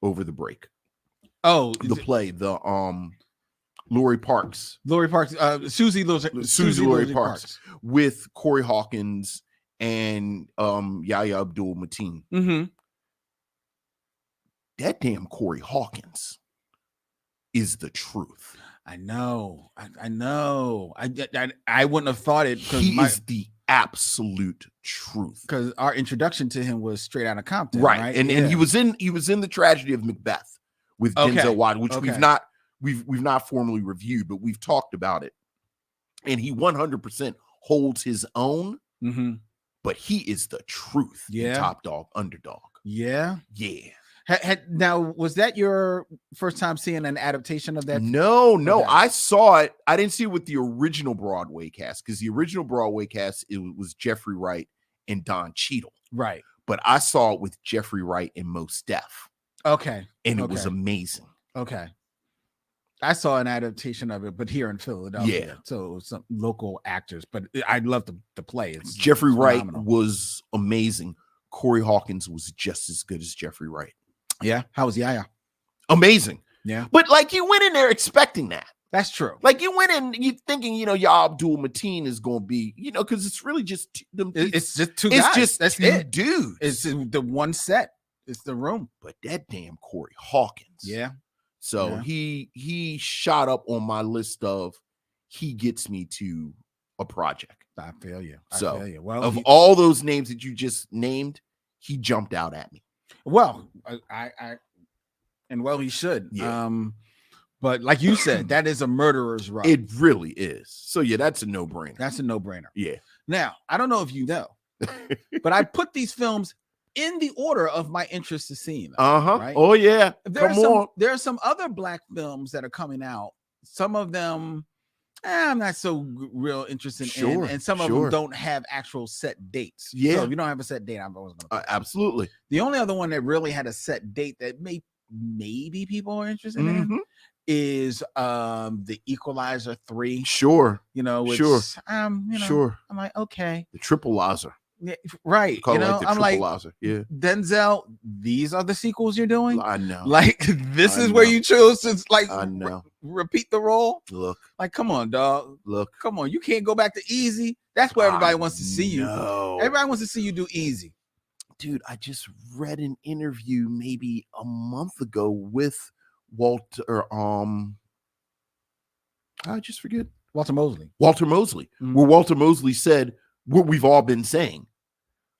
B: over the break.
A: Oh,
B: play, Lori Parks.
A: Susie Lori Parks
B: with Corey Hawkins and Yahya Abdul-Mateen.
A: Mm-hmm.
B: That damn Corey Hawkins is the truth.
A: I know. I wouldn't have thought it because
B: he is the absolute truth.
A: Because our introduction to him was Straight Outta Compton,
B: right? And he was in the Tragedy of Macbeth with Denzel Washington, which we've not formally reviewed, but we've talked about it. And he 100% holds his own.
A: Mm-hmm.
B: But he is the truth.
A: Yeah.
B: Top Dog Underdog.
A: Yeah.
B: Yeah.
A: Now, was that your first time seeing an adaptation of that?
B: No. I saw it. I didn't see it with the original Broadway cast because the original Broadway cast, it was Jeffrey Wright and Don Cheadle.
A: Right.
B: But I saw it with Jeffrey Wright and Mos Def.
A: Okay.
B: And it was amazing.
A: Okay. I saw an adaptation of it, but here in Philadelphia.
B: Yeah.
A: So it was some local actors, but I love the play.
B: Jeffrey Wright was amazing. Corey Hawkins was just as good as Jeffrey Wright.
A: Yeah. How was Yaya?
B: Amazing.
A: Yeah.
B: But like you went in there expecting that.
A: That's true.
B: Like you went in, you thinking, Yahya Abdul-Mateen is going to be, because it's really just them.
A: It's just two guys.
B: It's just
A: that's
B: two
A: it.
B: Dudes.
A: It's the one set. It's the room.
B: But that damn Corey Hawkins.
A: Yeah.
B: So he shot up on my list of he gets me to a project.
A: I feel you.
B: Well, of all those names that you just named, he jumped out at me.
A: Well, he should.
B: Yeah.
A: But like you said, that is a murderer's row.
B: It really is. So yeah, that's a no-brainer.
A: That's a no-brainer.
B: Yeah.
A: Now, I don't know if you know, but I put these films in the order of my interest to seeing them. Right?
B: Oh yeah.
A: There are some other Black films that are coming out. Some of them I'm not so real interested in, and some of them don't have actual set dates.
B: Yeah.
A: So if you don't have a set date, I'm always going to
B: absolutely.
A: The only other one that really had a set date that maybe people are interested in is the Equalizer 3.
B: Sure.
A: Which,
B: sure.
A: I'm like, okay.
B: The Triple-Lizer.
A: Yeah, right. I'm like,
B: yeah.
A: Denzel, these are the sequels you're doing?
B: I know.
A: Like, this is where you chose to
B: I know.
A: Repeat the role?
B: Look.
A: Like, come on, dog.
B: Look.
A: Come on. You can't go back to Easy. That's where everybody wants to see you.
B: No.
A: Everybody wants to see you do Easy.
B: Dude, I just read an interview maybe a month ago with Walter, I just forget.
A: Walter Mosley.
B: Mm-hmm. Where Walter Mosley said what we've all been saying.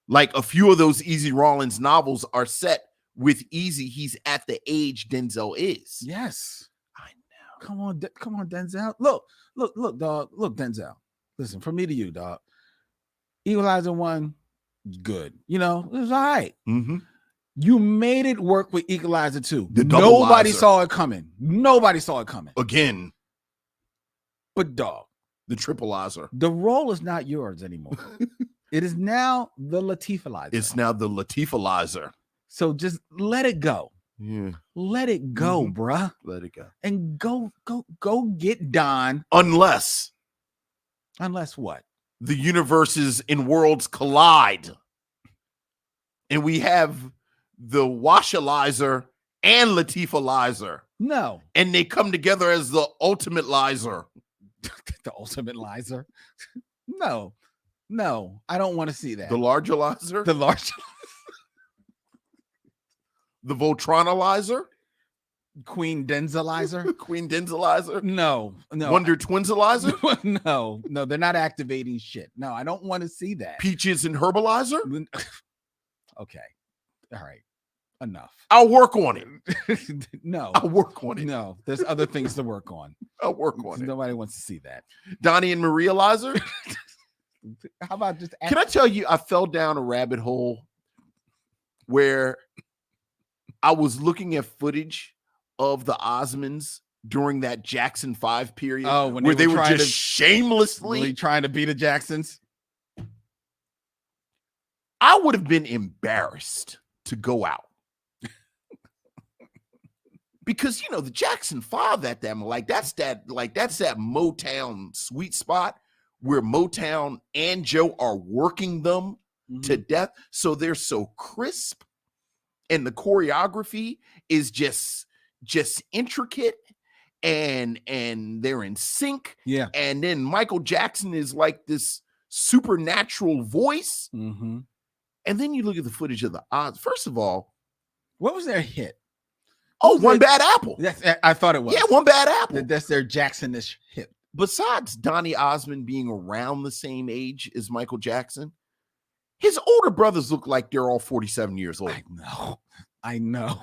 B: Like a few of those Easy Rawlins novels are set with Easy, he's at the age Denzel is.
A: Yes.
B: I know.
A: Come on, Denzel. Look, dog. Look, Denzel. Listen, from me to you, dog. Equalizer 1, good. You know, it was all right.
B: Mm-hmm.
A: You made it work with Equalizer 2.
B: Double-lizer.
A: Nobody saw it coming. Nobody saw it coming.
B: Again,
A: But dog,
B: the Tripleizer.
A: the role is not yours anymore. It is now the Latifalizer.
B: It's now the Latifalizer.
A: So just let it go.
B: Yeah.
A: Let it go,
B: Mhm.
A: bruh.
B: Let it go.
A: And go get Don.
B: Unless
A: What?
B: the universes and worlds collide. And we have the Washalizer and Latifalizer.
A: No.
B: And they come together as the ultimate lizer.
A: The ultimate lizer. No, I don't want to see that.
B: The largelizer.
A: The large
B: The Voltronalizer.
A: Queen Denzelizer.
B: Queen Denzelizer.
A: No.
B: Wonder Twinzelizer.
A: No, they're not activating shit. No, I don't want to see that.
B: Peaches and Herbalizer.
A: Okay. All right. Enough.
B: I'll work on it.
A: No.
B: I'll work on it.
A: No, there's other things to work on.
B: I'll work on it.
A: Nobody wants to see that.
B: Donnie and Marializer.
A: How about just
B: Can I tell you, I fell down a rabbit hole where I was looking at footage of the Osmonds during that Jackson 5 period.
A: Oh, when
B: where they were
A: trying
B: just shamelessly.
A: really trying to be the Jacksons?
B: I would have been embarrassed to go out. Because the Jackson 5 at them, that's that Motown sweet spot where Motown and Joe are working them to death. So they're so crisp, and the choreography is just intricate, and they're in sync.
A: Yeah.
B: And then Michael Jackson is like this supernatural voice.
A: Mm-hmm.
B: And then you look at the footage of the odds. First of all,
A: What was their hit?
B: One Bad Apple.
A: I thought it was.
B: Yeah, One Bad Apple.
A: That's their Jackson-ish hit.
B: Besides Donny Osmond being around the same age as Michael Jackson, his older brothers look like they're all 47 years old.
A: I know.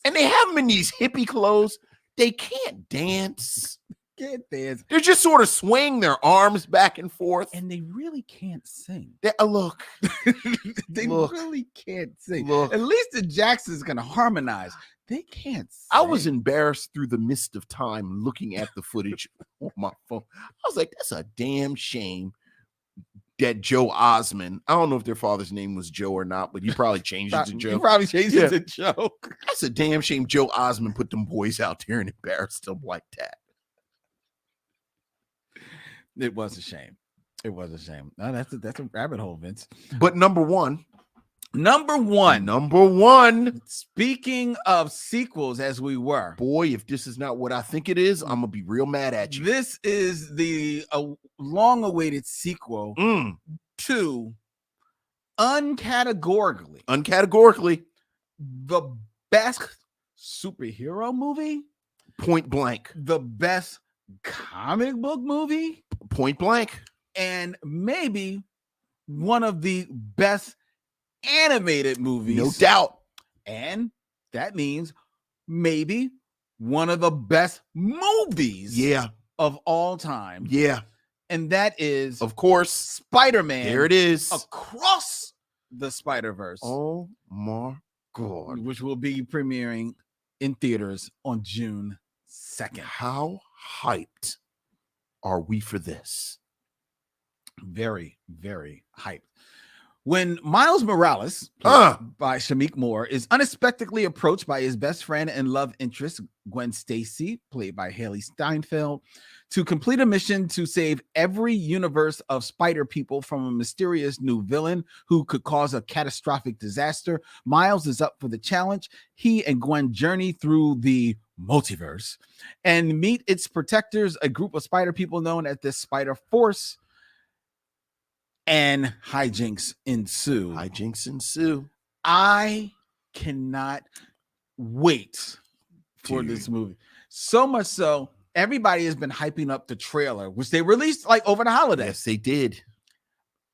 B: And they have them in these hippie clothes. They can't dance. They're just sort of swaying their arms back and forth.
A: And they really can't sing.
B: Look.
A: They
B: Look.
A: really can't sing.
B: Look.
A: At least the Jacksons can harmonize. They can't sing.
B: I was embarrassed through the mist of time looking at the footage on my phone. I was like, that's a damn shame that Joe Osmond, I don't know if their father's name was Joe or not, but he probably changed it to Joe.
A: He probably changed it to Joe.
B: That's a damn shame Joe Osmond put them boys out there and embarrassed them like that.
A: It was a shame. It was a shame. No, that's a rabbit hole, Vince.
B: But number one.
A: Speaking of sequels, as we were.
B: Boy, if this is not what I think it is, I'm going to be real mad at you.
A: This is the long-awaited sequel to uncategorically the best superhero movie,
B: point blank,
A: the best comic book movie,
B: point blank,
A: and maybe one of the best animated movies,
B: no doubt.
A: And that means maybe one of the best movies of all time.
B: Yeah.
A: And that is,
B: of course,
A: Spider-Man.
B: There it is.
A: Across the Spider-Verse.
B: Oh my God.
A: Which will be premiering in theaters on June 2nd.
B: How hyped are we for this?
A: Very, very hyped. When Miles Morales, by Shameik Moore, is unexpectedly approached by his best friend and love interest, Gwen Stacy, played by Haley Steinfeld, to complete a mission to save every universe of spider people from a mysterious new villain who could cause a catastrophic disaster, Miles is up for the challenge. He and Gwen journey through the multiverse and meet its protectors, a group of spider people known as the Spider Force. And hijinks ensue. I cannot wait for this movie. So much so, everybody has been hyping up the trailer, which they released like over the holidays.
B: Yes, they did.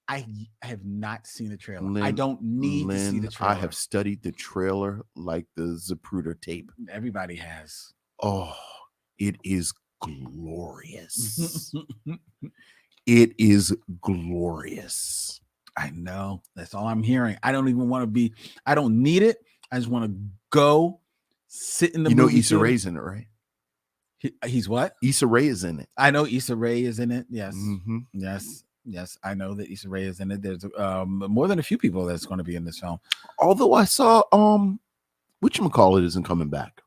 A: I have not seen the trailer.
B: Lynn,
A: I don't need to see the trailer.
B: I have studied the trailer like the Zapruder tape.
A: Everybody has.
B: Oh, it is glorious. It is glorious.
A: I know. That's all I'm hearing. I don't even want to be. I don't need it. I just want to go sit in the.
B: You know,
A: movie
B: Issa
A: theater.
B: Rae's in it, right?
A: He's what?
B: Issa Rae is in it.
A: I know Issa Rae is in it. Yes.
B: Mm-hmm.
A: Yes. I know that Issa Rae is in it. There's more than a few people that's going to be in this film.
B: Although I saw whatchamacallit isn't coming back.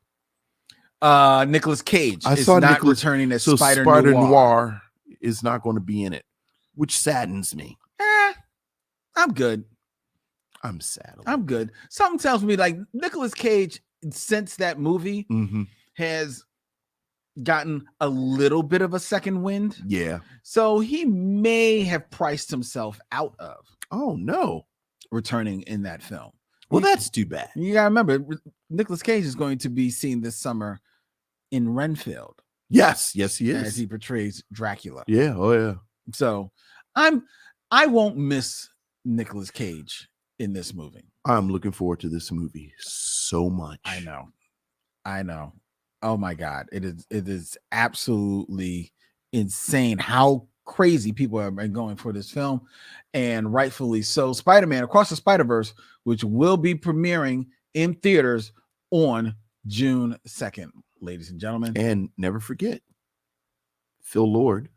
A: Nicolas Cage
B: I
A: is
B: saw
A: not
B: Nicolas,
A: returning as
B: so
A: Spider
B: Noir.
A: Noir
B: is not going to be in it, which saddens me.
A: I'm good.
B: I'm sad.
A: I'm good. Something tells me like Nicolas Cage since that movie
B: Mm-hmm.
A: has gotten a little bit of a second wind.
B: Yeah.
A: So he may have priced himself out of
B: no
A: returning in that film.
B: Well, that's too bad.
A: You gotta remember, Nicolas Cage is going to be seen this summer in Renfield.
B: Yes, he is.
A: As he portrays Dracula.
B: Yeah. Oh yeah.
A: So I won't miss Nicolas Cage in this movie.
B: I'm looking forward to this movie so much.
A: I know. Oh my God. It is absolutely insane how crazy people have been going for this film, and rightfully so. Spider-Man Across the Spider-Verse, which will be premiering in theaters on June 2nd, ladies and gentlemen.
B: And never forget, Phil Lord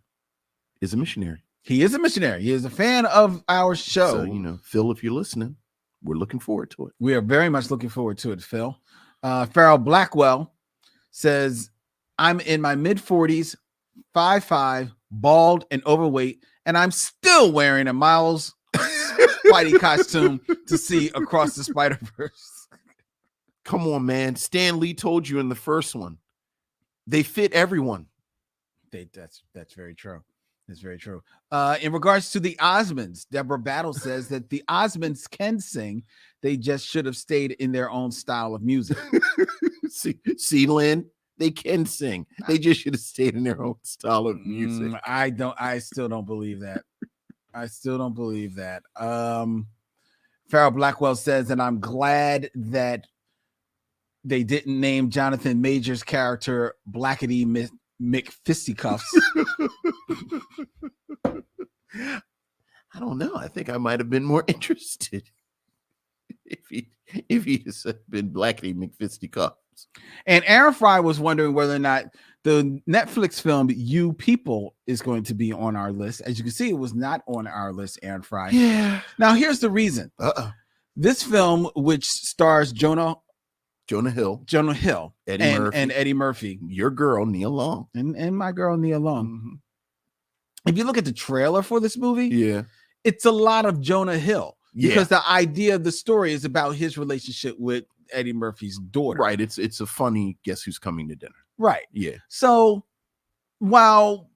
B: is a missionary.
A: He is a missionary. He is a fan of our show.
B: So, Phil, if you're listening, we're looking forward to it.
A: We are very much looking forward to it, Phil. Farrell Blackwell says, I'm in my mid-40s, 5'5", bald and overweight, and I'm still wearing a Miles Spidey costume to see Across the Spider-Verse.
B: Come on, man. Stan Lee told you in the first one. They fit everyone.
A: That's very true. That's very true. In regards to the Osmonds, Deborah Battle says that the Osmonds can sing. They just should have stayed in their own style of music.
B: See, Lynn, they can sing. They just should have stayed in their own style of music.
A: I still don't believe that. Farrell Blackwell says, and I'm glad that they didn't name Jonathan Major's character Blackety McFisticuffs.
B: I don't know. I think I might have been more interested if he had been Blackety McFisticuffs.
A: And Aaron Fry was wondering whether or not the Netflix film You People is going to be on our list. As you can see, it was not on our list, Aaron Fry.
B: Yeah.
A: Now, here's the reason. This film, which stars Jonah Hill,
B: Eddie Murphy.
A: and Eddie Murphy,
B: your girl Nia Long,
A: and my girl Nia Long.
B: Mm-hmm.
A: If you look at the trailer for this movie,
B: yeah,
A: it's a lot of Jonah Hill because
B: yeah.
A: the idea of the story is about his relationship with Eddie Murphy's daughter.
B: Right. It's a funny guess who's coming to dinner.
A: Right.
B: Yeah.
A: So while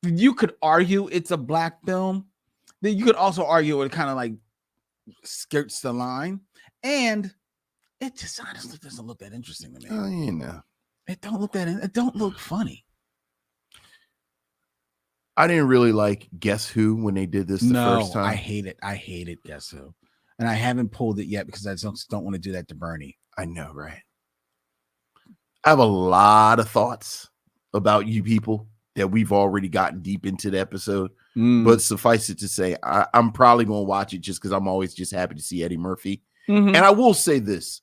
A: you could argue it's a black film, then you could also argue it kind of like skirts the line, and it just honestly doesn't look that interesting to me. It don't look funny.
B: I didn't really like Guess Who when they did this the first time.
A: I hate it. Guess Who, and I haven't pulled it yet because I just don't want to do that to Bernie.
B: I know, right? I have a lot of thoughts about You People that we've already gotten deep into the episode, but suffice it to say, I'm probably going to watch it just because I'm always just happy to see Eddie Murphy.
A: Mm-hmm.
B: And I will say this,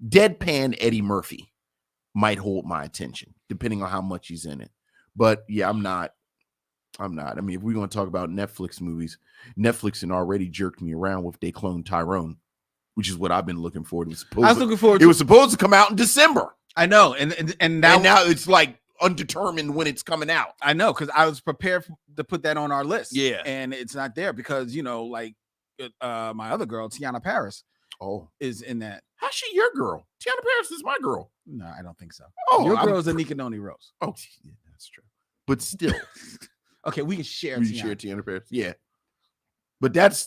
B: deadpan Eddie Murphy might hold my attention depending on how much he's in it. But yeah, I'm not. I mean, if we're going to talk about Netflix movies, Netflix had already jerked me around with They Clone Tyrone, which is what I've been looking forward to. It was supposed to come out in December.
A: I know, and now
B: it's like undetermined when it's coming out.
A: I know, because I was prepared to put that on our list.
B: Yeah,
A: and it's not there because my other girl, Tiana Paris, is in that.
B: How's she your girl? Tiana Paris is my girl.
A: No, I don't think so.
B: Oh,
A: your girl is Anika Noni Rose.
B: Oh, yeah, that's true. But still,
A: okay, we can share.
B: Tiana Paris. Yeah, but that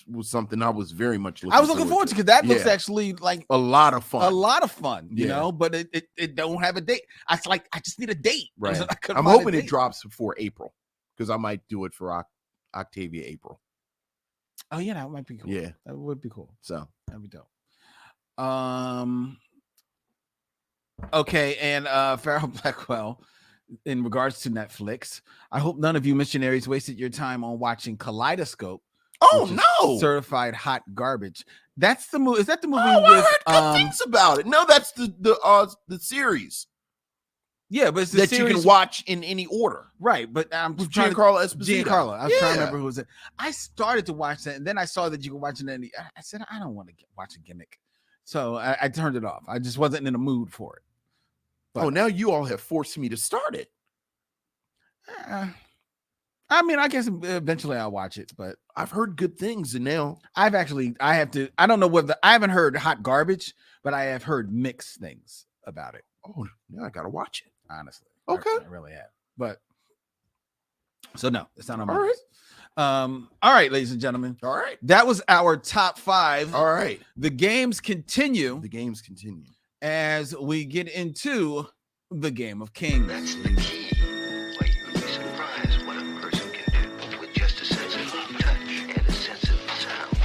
B: was something I was very much looking
A: forward to because that looks actually like
B: a lot of fun.
A: You know, but it don't have a date. I just need a date.
B: Right. I'm hoping it drops before April because I might do it for Octavia April.
A: Oh yeah, that might be cool.
B: Yeah,
A: that would be cool.
B: So
A: that'd be dope. Okay, and Farrell Blackwell, in regards to Netflix, I hope none of you missionaries wasted your time on watching Kaleidoscope.
B: Oh
A: which is
B: no!
A: Certified hot garbage. That's the movie. Is that the movie
B: I
A: with
B: heard good things about it. No, that's the series.
A: Yeah, but it's the
B: that
A: series
B: you can watch in any order.
A: Right, but I'm
B: with
A: trying
B: Giancarlo Esposito.
A: Giancarlo. I was trying to remember who was it. I started to watch that, and then I saw that you could watch it. And I said, I don't want to watch a gimmick, so I turned it off. I just wasn't in the mood for it.
B: But, now you all have forced me to start it.
A: I mean, I guess eventually I'll watch it, but
B: I've heard good things, and now
A: I don't know whether I haven't heard hot garbage, but I have heard mixed things about it.
B: Oh, now I gotta watch it.
A: Honestly,
B: okay,
A: I really have, but so no, it's not on my
B: list.
A: All right, ladies and gentlemen.
B: All right,
A: that was our top 5.
B: All right,
A: the games continue.
B: The games continue
A: as we get into the Game of Kings.
D: That's the key. Like, you'd be surprised what a person can do with just a sense of touch and a sense of sound.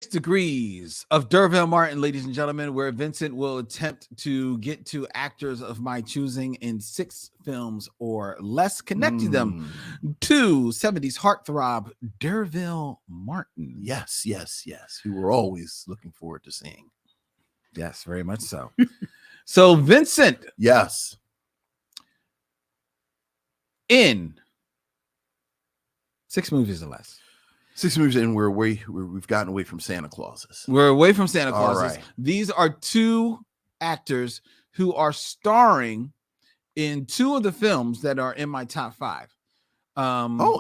A: Degrees of D'Urville Martin, ladies and gentlemen, where Vincent will attempt to get to actors of my choosing in 6 films or less, connecting them to 70s heartthrob D'Urville Martin.
B: Yes. We were always looking forward to seeing.
A: Yes, very much so. So, Vincent.
B: Yes.
A: In 6 movies or less.
B: 6 movies, and we've gotten away from Santa Clauses.
A: We're away from Santa Clauses.
B: Right.
A: These are 2 actors who are starring in 2 of the films that are in my top 5.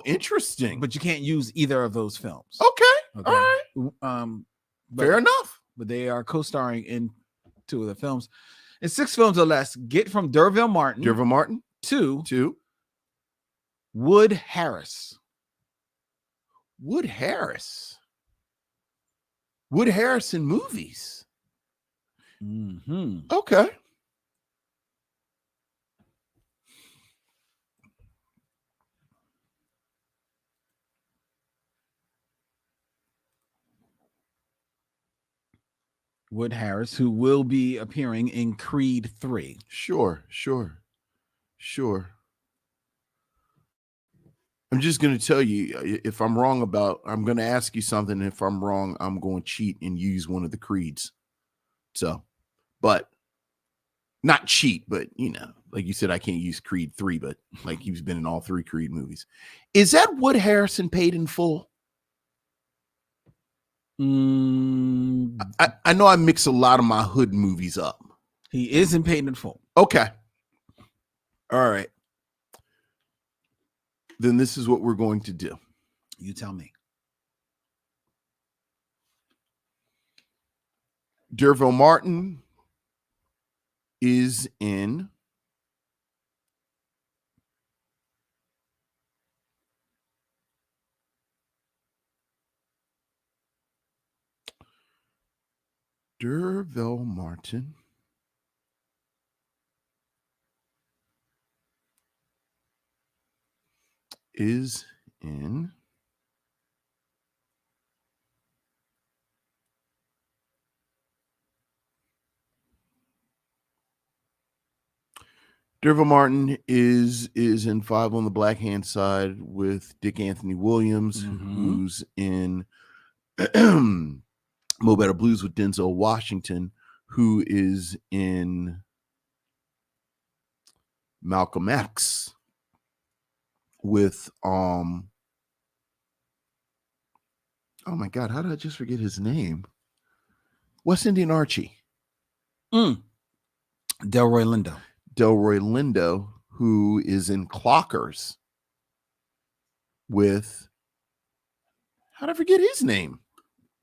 B: Interesting.
A: But you can't use either of those films.
B: Okay. All right. Fair enough.
A: But they are co-starring in 2 of the films. In 6 films or less, get from D'Urville Martin. to Wood Harris.
B: Wood Harris in movies.
A: Mm-hmm.
B: Okay.
A: Wood Harris, who will be appearing in Creed 3.
B: Sure. I'm just going to tell you, if I'm wrong I'm going to ask you something. If I'm wrong, I'm going to cheat and use one of the creeds. So, but not cheat, but like you said, I can't use Creed 3, but like he's been in all 3 Creed movies. Is that Wood Harrison paid in full? I know I mix a lot of my hood movies up.
A: He isn't paid in full.
B: Okay. All right. Then this is what we're going to do.
A: You tell me.
B: D'Urville Martin is in D'Urville Martin is in D'Urville Martin is in Five on the Black Hand Side with Dick Anthony Williams, who's in Mo Better Blues with Denzel Washington, who is in Malcolm X with oh my God, how did I just forget his name? West Indian Archie.
A: Delroy
B: Lindo, who is in Clockers with, how did I forget his name?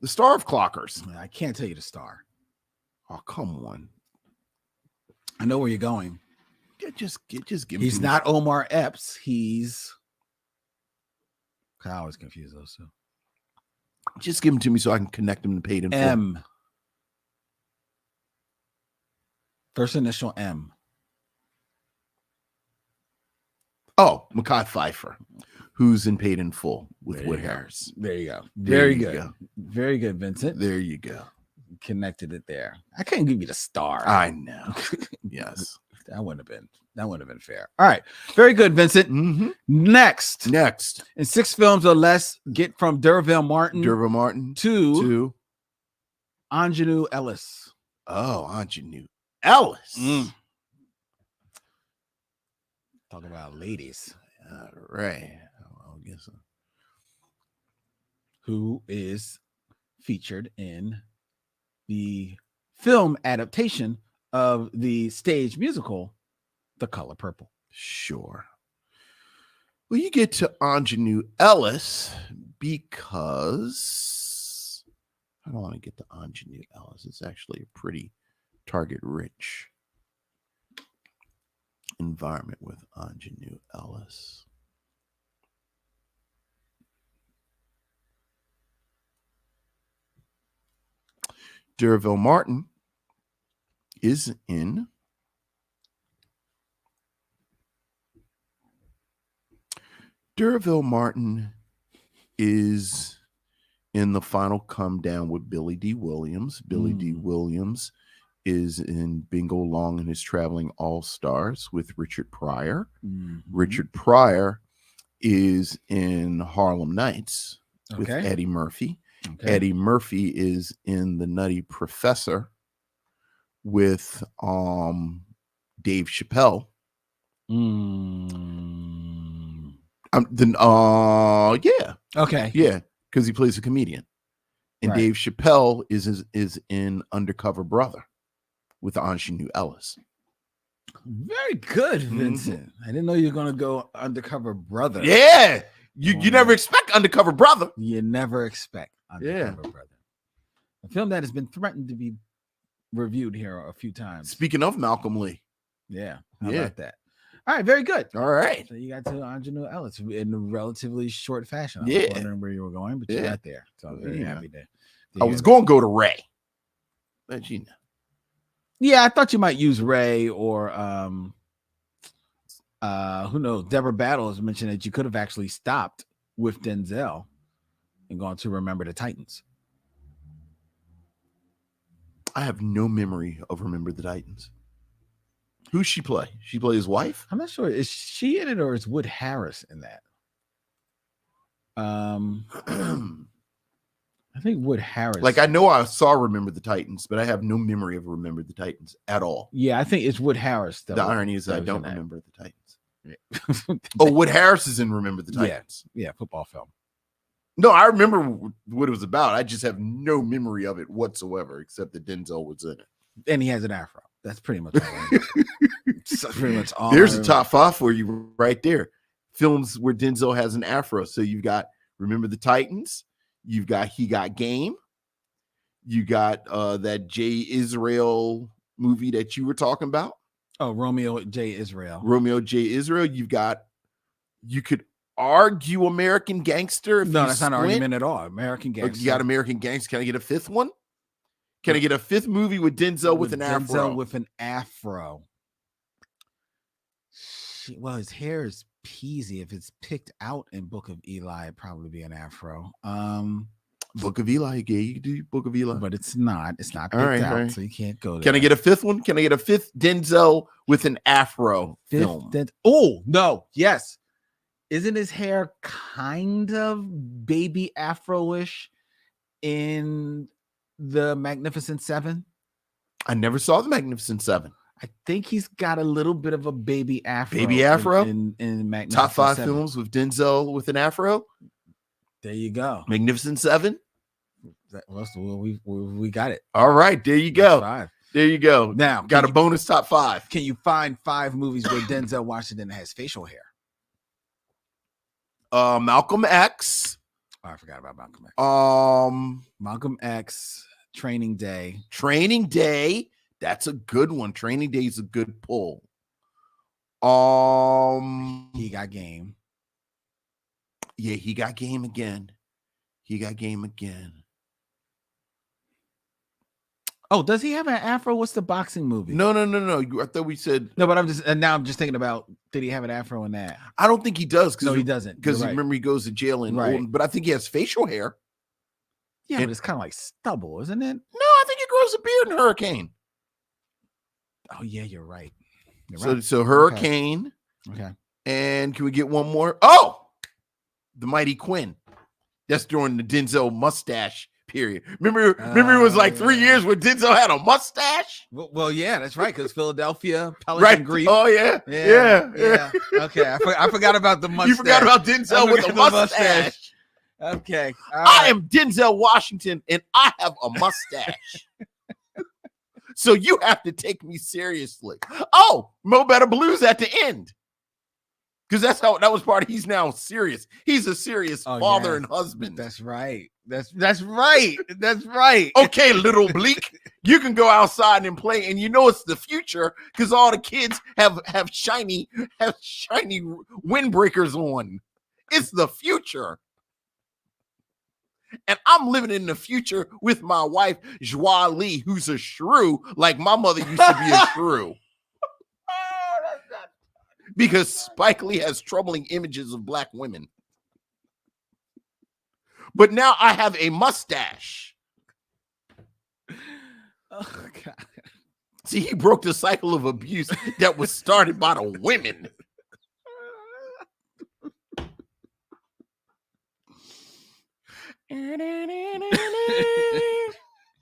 B: The star of Clockers.
A: I can't tell you the star.
B: Oh, come on.
A: I know where you're going.
B: Just give
A: He's
B: me.
A: not Omar Epps. He's, I always confuse those two.
B: Just give him to me so I can connect him to paid in full.
A: M. First initial M.
B: Oh, Mekhi Phifer, who's in Paid in Full with
A: There
B: Wood
A: you go.
B: Harris.
A: There you go.
B: There
A: Very
B: you
A: good.
B: go.
A: Very good, Vincent.
B: There you go.
A: Connected it there. I couldn't give you the star.
B: I know. Yes.
A: That wouldn't have been fair. All right. Very good, Vincent.
B: Mm-hmm.
A: Next.
B: In
A: 6 films or less, get from D'Urville Martin to Ingenue Ellis.
B: Oh, Ingenue Ellis.
A: Talk about ladies.
B: All right. I guess so.
A: Who is featured in the film adaptation of the stage musical, The Color Purple.
B: Sure. Well, you get to Ingenue Ellis because I don't want to get to Ingenue Ellis. It's actually a pretty target-rich environment with Ingenue Ellis. D'Urville Martin is in D'Urville Martin is in The Final Come Down with Billy D. Williams. Billy D. Williams is in Bingo Long and His Traveling All-Stars with Richard Pryor. Richard Pryor is in Harlem Nights with Eddie Murphy. Eddie Murphy is in The Nutty Professor with Dave Chappelle. Yeah.
A: Okay.
B: Yeah, because he plays a comedian. And
A: Right.
B: Dave Chappelle is in Undercover Brother with Ingenue Ellis.
A: Very good, Vincent. I didn't know you were going to go Undercover Brother.
B: Yeah. You never expect Undercover Brother.
A: You never expect Undercover Brother. A film that has been threatened to be reviewed here a few times.
B: Speaking of Malcolm Lee.
A: Yeah. How about that? All right. Very good.
B: All right.
A: So you got to Ingenue Ellis in a relatively short fashion. I
B: Yeah.
A: was wondering where you were going, but you got there. So I'm very happy to
B: I was going to go to Ray. But you know.
A: Yeah, I thought you might use Ray or who knows? Deborah Battle has mentioned that you could have actually stopped with Denzel and gone to Remember the Titans.
B: I have no memory of Remember the Titans. Who's she play? She play his wife?
A: I'm not sure. Is she in it or is Wood Harris in that? I think Wood Harris.
B: Like, I know I saw Remember the Titans, but I have no memory of Remember the Titans at all.
A: Yeah, I think it's Wood Harris.
B: The irony is I don't remember the Titans.
A: Yeah.
B: Oh, Wood Harris is in Remember the Titans.
A: Yeah, football film.
B: No, I remember what it was about. I just have no memory of it whatsoever, except that Denzel was in it.
A: And he has an afro. That's pretty much all I know. That's pretty much all.
B: There's a top 5 for you right there. Films where Denzel has an afro. So you've got Remember the Titans. You've got He Got Game. You got that Jay Israel movie that you were talking about.
A: Oh, Romeo J. Israel.
B: Romeo J. Israel. You could argue American Gangster.
A: No, that's not an argument at all. American Gangster.
B: You got American Gangster. Can I get a 5th one? Can I get a 5th movie with Denzel with an afro?
A: Denzel with an afro. Well, his hair is peasy. If it's picked out in Book of Eli, it'd probably be an afro.
B: Book of Eli, you do Book of Eli,
A: but it's not. It's not picked out, so you can't go there.
B: Can I get a 5th one? Can I get a 5th Denzel with an afro film?
A: Oh no, yes. Isn't his hair kind of baby afro-ish in the Magnificent Seven?
B: I never saw the Magnificent Seven.
A: I think he's got a little bit of a baby afro.
B: Baby afro
A: in Magnificent
B: top 5
A: Seven.
B: films with Denzel with an afro.
A: There you go.
B: Magnificent Seven.
A: We got it.
B: All right, there you go.
A: 5.
B: There you go.
A: Now
B: got a bonus top 5.
A: Can you find 5 movies where Denzel Washington has facial hair?
B: Malcolm X.
A: Oh, I forgot about Malcolm X.
B: Malcolm
A: X. Training Day.
B: Training Day. That's a good one. Training Day is a good pull.
A: He Got Game.
B: Yeah, He Got Game again. He Got Game again.
A: Oh, does he have an afro? What's the boxing movie?
B: No. I thought we said
A: No, but now I'm just thinking about, did he have an afro in that?
B: I don't think he does.
A: No, he doesn't.
B: Because
A: You're right.
B: remember he goes to jail and
A: Right.
B: but I think he has facial hair.
A: Yeah, but it's kind of like stubble, isn't it?
B: No, I think he grows a beard in Hurricane.
A: Oh yeah, you're right.
B: So Hurricane.
A: Okay.
B: And can we get one more? Oh, the Mighty Quinn. That's during the Denzel mustache period. Remember it was like 3 years where Denzel had a mustache?
A: Well, yeah, that's right. Because Philadelphia, Pelican Grief.
B: Oh, yeah.
A: Okay, I forgot about the mustache.
B: You forgot about Denzel with a mustache.
A: Okay.
B: I am Denzel Washington, and I have a mustache. So you have to take me seriously. Oh, Mo Better Blues at the end. Because that was part of, he's now serious. He's a serious father and husband.
A: That's right. That's right. That's right.
B: Okay, little Bleak, you can go outside and play, and you know it's the future because all the kids have shiny windbreakers on. It's the future. And I'm living in the future with my wife, Joie Lee, who's a shrew, like my mother used to be a shrew. Because Spike Lee has troubling images of black women. But now I have a mustache.
A: Oh, God.
B: See, he broke the cycle of abuse that was started by the women.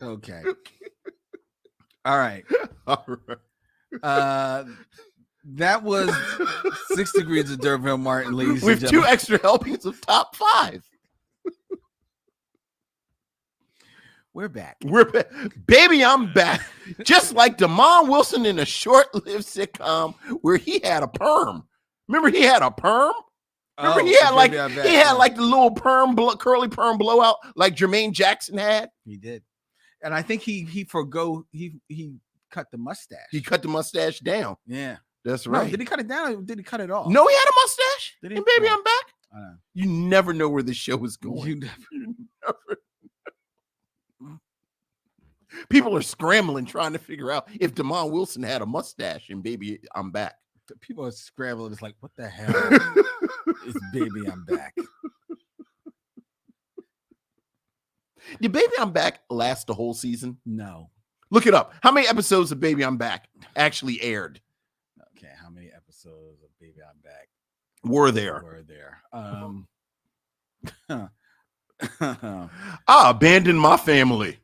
A: Okay. All right. That was 6 Degrees of D'Urville Martin, ladies
B: with
A: and
B: 2
A: gentlemen.
B: extra helpings of top 5.
A: We're back.
B: Baby, I'm back. Just like Damon Wilson in a short-lived sitcom where he had a perm. Remember he had a perm? Remember he had like the little perm, curly perm blowout like Jermaine Jackson had?
A: He did. And I think he cut the mustache.
B: He cut the mustache down.
A: Yeah.
B: That's right.
A: No, did he cut it down or did he cut it off?
B: No, he had a mustache.
A: Did he?
B: And Baby,
A: No.
B: I'm back. You never know where the show is going.
A: You never.
B: People are scrambling trying to figure out if Damon Wilson had a mustache and Baby, I'm back.
A: People are scrambling. It's like, what the hell is Baby, I'm back?
B: Did Baby, I'm back last the whole season?
A: No.
B: Look it up. How many episodes of Baby, I'm Back actually aired?
A: Okay, how many episodes of Baby, I'm back
B: Were there? I abandoned my family.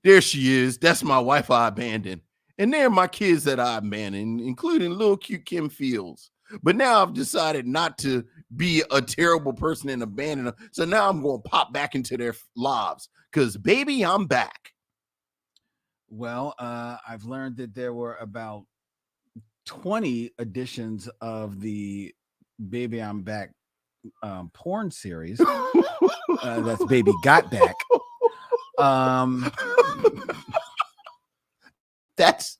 B: There she is. That's my wife I abandoned. And there are my kids that I abandoned, including little cute Kim Fields. But now I've decided not to be a terrible person and abandon them. So now I'm going to pop back into their lives because, baby, I'm back.
A: Well, I've learned that there were about 20 editions of the Baby, I'm Back porn series. That's Baby Got Back.
B: That's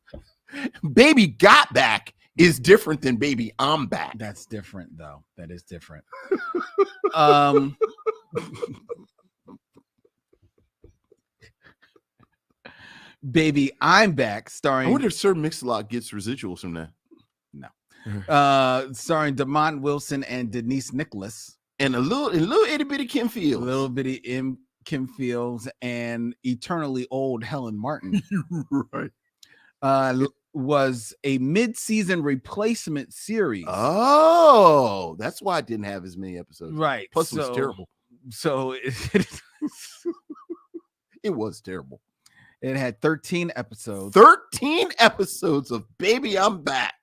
B: Baby Got Back is different than Baby I'm Back.
A: That's different, though. That is different. Baby I'm Back, starring.
B: I wonder if Sir Mix-a-Lot gets residuals from that.
A: No. Starring Damon Wilson and Denise Nicholas.
B: And a little itty bitty Kim Fields.
A: A little bitty Kim Fields and eternally old Helen Martin.
B: Right.
A: Was a mid-season replacement series.
B: Oh, that's why it didn't have as many episodes.
A: Right.
B: Plus, it was terrible.
A: So
B: it was terrible.
A: It had 13 episodes.
B: 13 episodes of Baby I'm Back.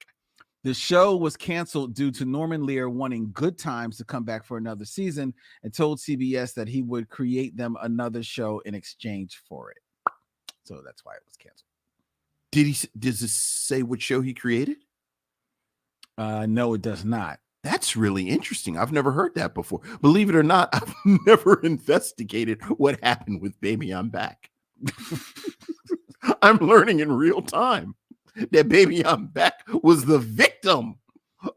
A: The show was canceled due to Norman Lear wanting Good Times to come back for another season and told CBS that he would create them another show in exchange for it. So that's why it was canceled.
B: Does it say what show he created?
A: No, it does not.
B: That's really interesting. I've never heard that before. Believe it or not, I've never investigated what happened with Baby I'm Back. I'm learning in real time that Baby I'm Back was the victim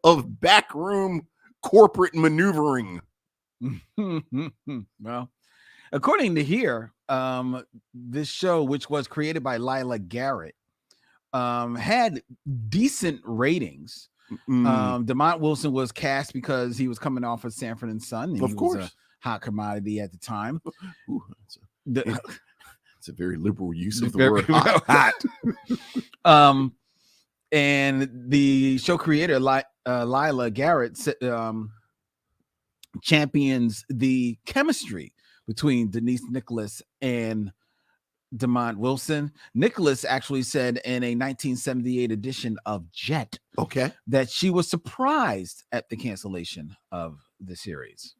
B: of backroom corporate maneuvering.
A: Well, According to here, this show, which was created by Lila Garrett, had decent ratings. DeMont Wilson was cast because he was coming off of Sanford and Son, and
B: Of
A: he
B: course.
A: was a hot commodity at the time.
B: Ooh,
A: The-
B: it's a very liberal use of the
A: Very
B: word hot.
A: hot. And the show creator Lila Garrett champions the chemistry between Denise Nicholas and DeMont Wilson. Nicholas actually said in a 1978 edition of Jet
B: Okay.
A: that she was surprised at the cancellation of the series.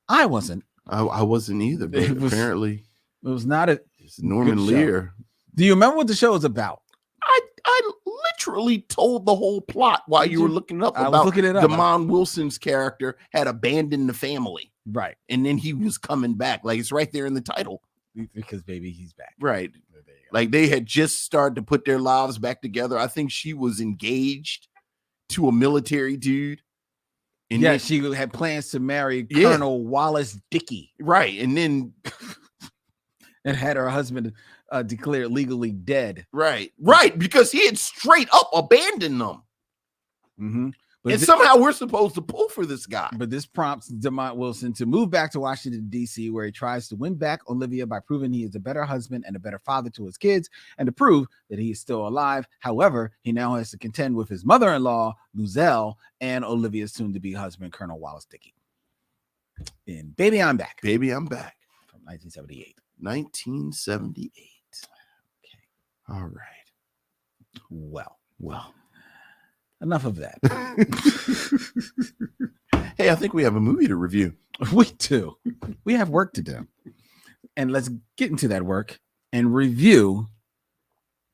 A: I wasn't.
B: I wasn't either, but apparently
A: It was not a.
B: it's Norman
A: good show.
B: Lear.
A: Do you remember what the show was about?
B: I literally told the whole plot while
A: Did
B: you were
A: you?
B: looking it up
A: I was
B: about
A: looking it up.
B: DeMont Wilson's character had abandoned the family,
A: Right.
B: and then he was coming back. Like it's right there in the title.
A: Because baby, he's back.
B: Right.
A: There you go.
B: Like they had just started to put their lives back together. I think she was engaged to a military dude. And
A: yeah,
B: then-
A: she had plans to marry
B: Yeah.
A: Colonel Wallace Dickey
B: right. And then
A: and had her husband declared legally dead.
B: right, because he had straight up abandoned them.
A: Mm-hmm.
B: And somehow we're supposed to pull for this guy.
A: But this prompts DeMont Wilson to move back to Washington, D.C., where he tries to win back Olivia by proving he is a better husband and a better father to his kids, and to prove that he is still alive. However, he now has to contend with his mother-in-law, Luzelle, and Olivia's soon-to-be husband, Colonel Wallace Dickey. In Baby, I'm Back
B: Baby, I'm back.
A: from 1978.
B: 1978.
A: Okay.
B: All right.
A: Well, enough of that.
B: Hey, I think we have a movie to review.
A: We do. We have work to do. And let's get into that work and review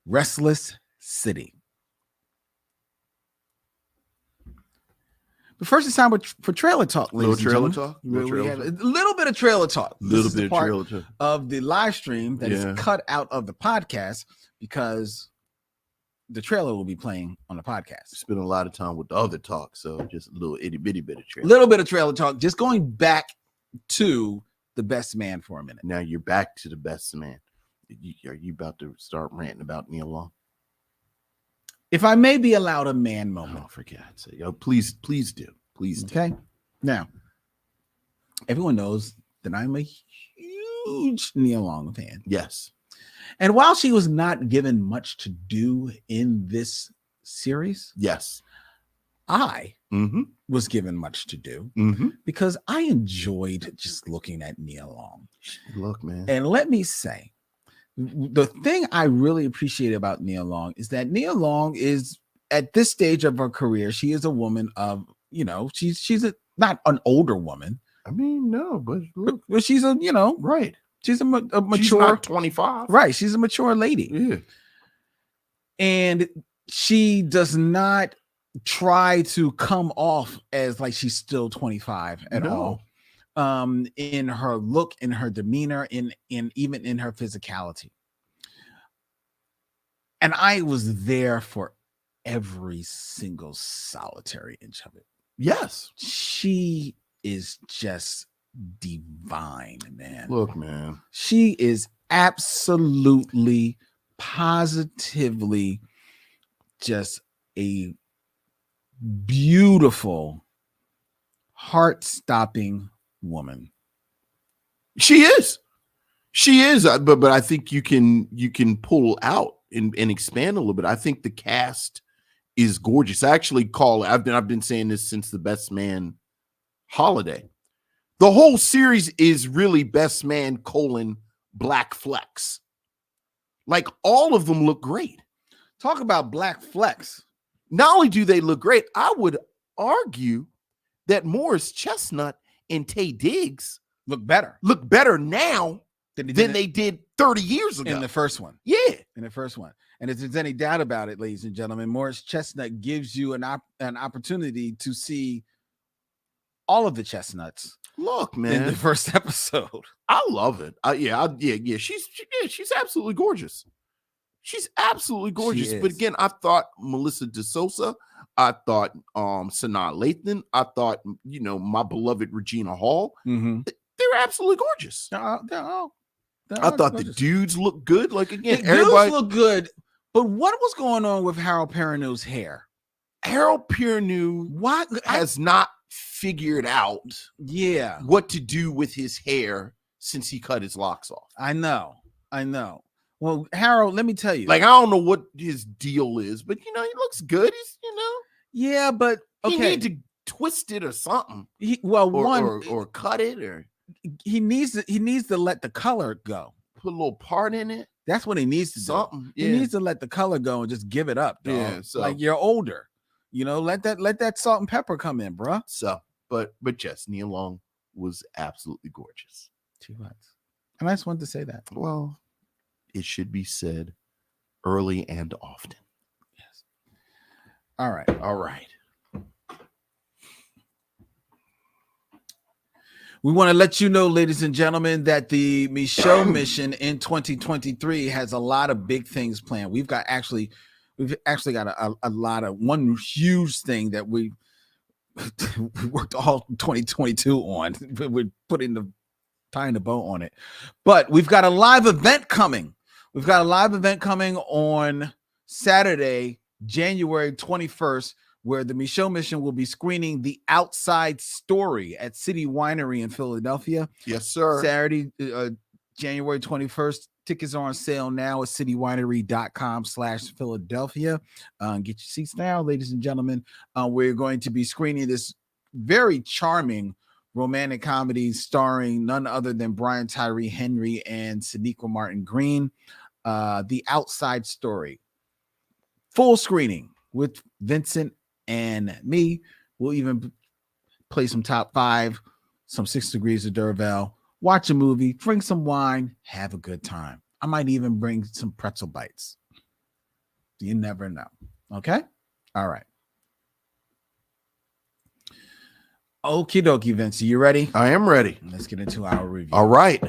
A: Restless City. But first, it's time for trailer talk.
B: Little
A: ladies and
B: trailer
A: gentlemen.
B: talk? Little
A: We
B: trailer
A: have
B: talk?
A: a little bit of trailer talk. This
B: Little
A: is the
B: bit of
A: part
B: trailer talk.
A: of the live stream that is
B: Yeah.
A: cut out of the podcast because the trailer will be playing on the podcast.
B: Spent a lot of time with the other talk, so just a little itty bitty bit of
A: A
B: trailer.
A: little bit of trailer talk, just going back to The Best Man for a minute.
B: Now you're back to The Best Man. Are you about to start ranting about Neil Long?
A: If I may be allowed a man moment.
B: Oh, for God's sake. Oh, please do. Please do.
A: Okay. Now, everyone knows that I'm a huge Neil Long fan.
B: Yes.
A: And while she was not given much to do in this series,
B: Yes.
A: I
B: Mm-hmm.
A: was given much to do
B: Mm-hmm.
A: because I enjoyed just looking at Neil Long.
B: Look, man.
A: And let me say, the thing I really appreciate about Neil Long is that Neil Long is at this stage of her career, she is a woman of, she's not an older woman,
B: I mean, no, but look,
A: but she's a,
B: right.
A: she's a mature,
B: She's not 25.
A: right? She's a mature lady,
B: Yeah.
A: and she does not try to come off as like she's still 25 at all. In her look, in her demeanor, in even in her physicality. And I was there for every single solitary inch of it.
B: Yes.
A: She is just divine, man.
B: Look, man.
A: She is absolutely, positively just a beautiful, heart-stopping woman.
B: She is. But I think you can pull out and expand a little bit. I think the cast is gorgeous. I actually call it. I've been saying this since The Best Man holiday. The whole series is really Best Man : Black Flecks. Like all of them look great.
A: Talk about black flecks.
B: Not only do they look great, I would argue that Morris Chestnut and Taye Diggs
A: Look better
B: look better now
A: than
B: than they did 30 years ago.
A: in the first one.
B: Yeah.
A: In the first one. And if there's any doubt about it, ladies and gentlemen, Morris Chestnut gives you an opportunity to see all of the chestnuts
B: Look,
A: in
B: man.
A: the first episode.
B: I love it. Yeah. She's absolutely gorgeous. She's absolutely gorgeous.
A: She
B: But
A: is.
B: again, I thought Melissa DeSouza, I thought Sanaa Lathan, I thought, my beloved Regina Hall.
A: Mm-hmm.
B: They're they're absolutely gorgeous.
A: They're
B: I thought
A: gorgeous.
B: the dudes look good. Like, again,
A: The
B: everybody
A: dudes look good, but what was going on with Harold Perrineau's hair?
B: Harold Perrineau
A: What
B: has not figured out
A: Yeah,
B: what to do with his hair since he cut his locks off.
A: I know. Well, Harold, let me tell you.
B: Like, I don't know what his deal is, but he looks good. He's
A: Yeah, but
B: he
A: okay.
B: need to twist it or something.
A: Or
B: cut it, or
A: he needs to let the color go.
B: put a little part in it.
A: That's what he needs to do.
B: Something.
A: He needs to let the color go and just give it up, dog.
B: Yeah, so-
A: like you're older. Let that salt and pepper come in, bruh.
B: So, but yes, Nia Long was absolutely gorgeous.
A: She was. And I just wanted to say that.
B: Well, it should be said early and often.
A: Yes. All right. We want to let you know, ladies and gentlemen, that the Micheaux mission in 2023 has a lot of big things planned. We've actually got a lot of one huge thing that we worked all 2022 on. We're tying the bow on it, but we've got a live event coming. We've got a live event coming on Saturday, January 21st, where the Micheaux mission will be screening The Outside Story at City Winery in Philadelphia.
B: Yes, sir.
A: Saturday, January 21st. Tickets are on sale now at citywinery.com/Philadelphia. Get your seats now, ladies and gentlemen. We're going to be screening this very charming romantic comedy starring none other than Brian Tyree Henry and Sonequa Martin Green. The Outside Story. Full screening with Vincent and me. We'll even play some top 5, some 6 Degrees of Durville. Watch a movie, drink some wine, have a good time. I might even bring some pretzel bites. You never know. Okay? All right. Okie dokie, Vince. You ready?
B: I am ready.
A: Let's get into our review.
B: All right.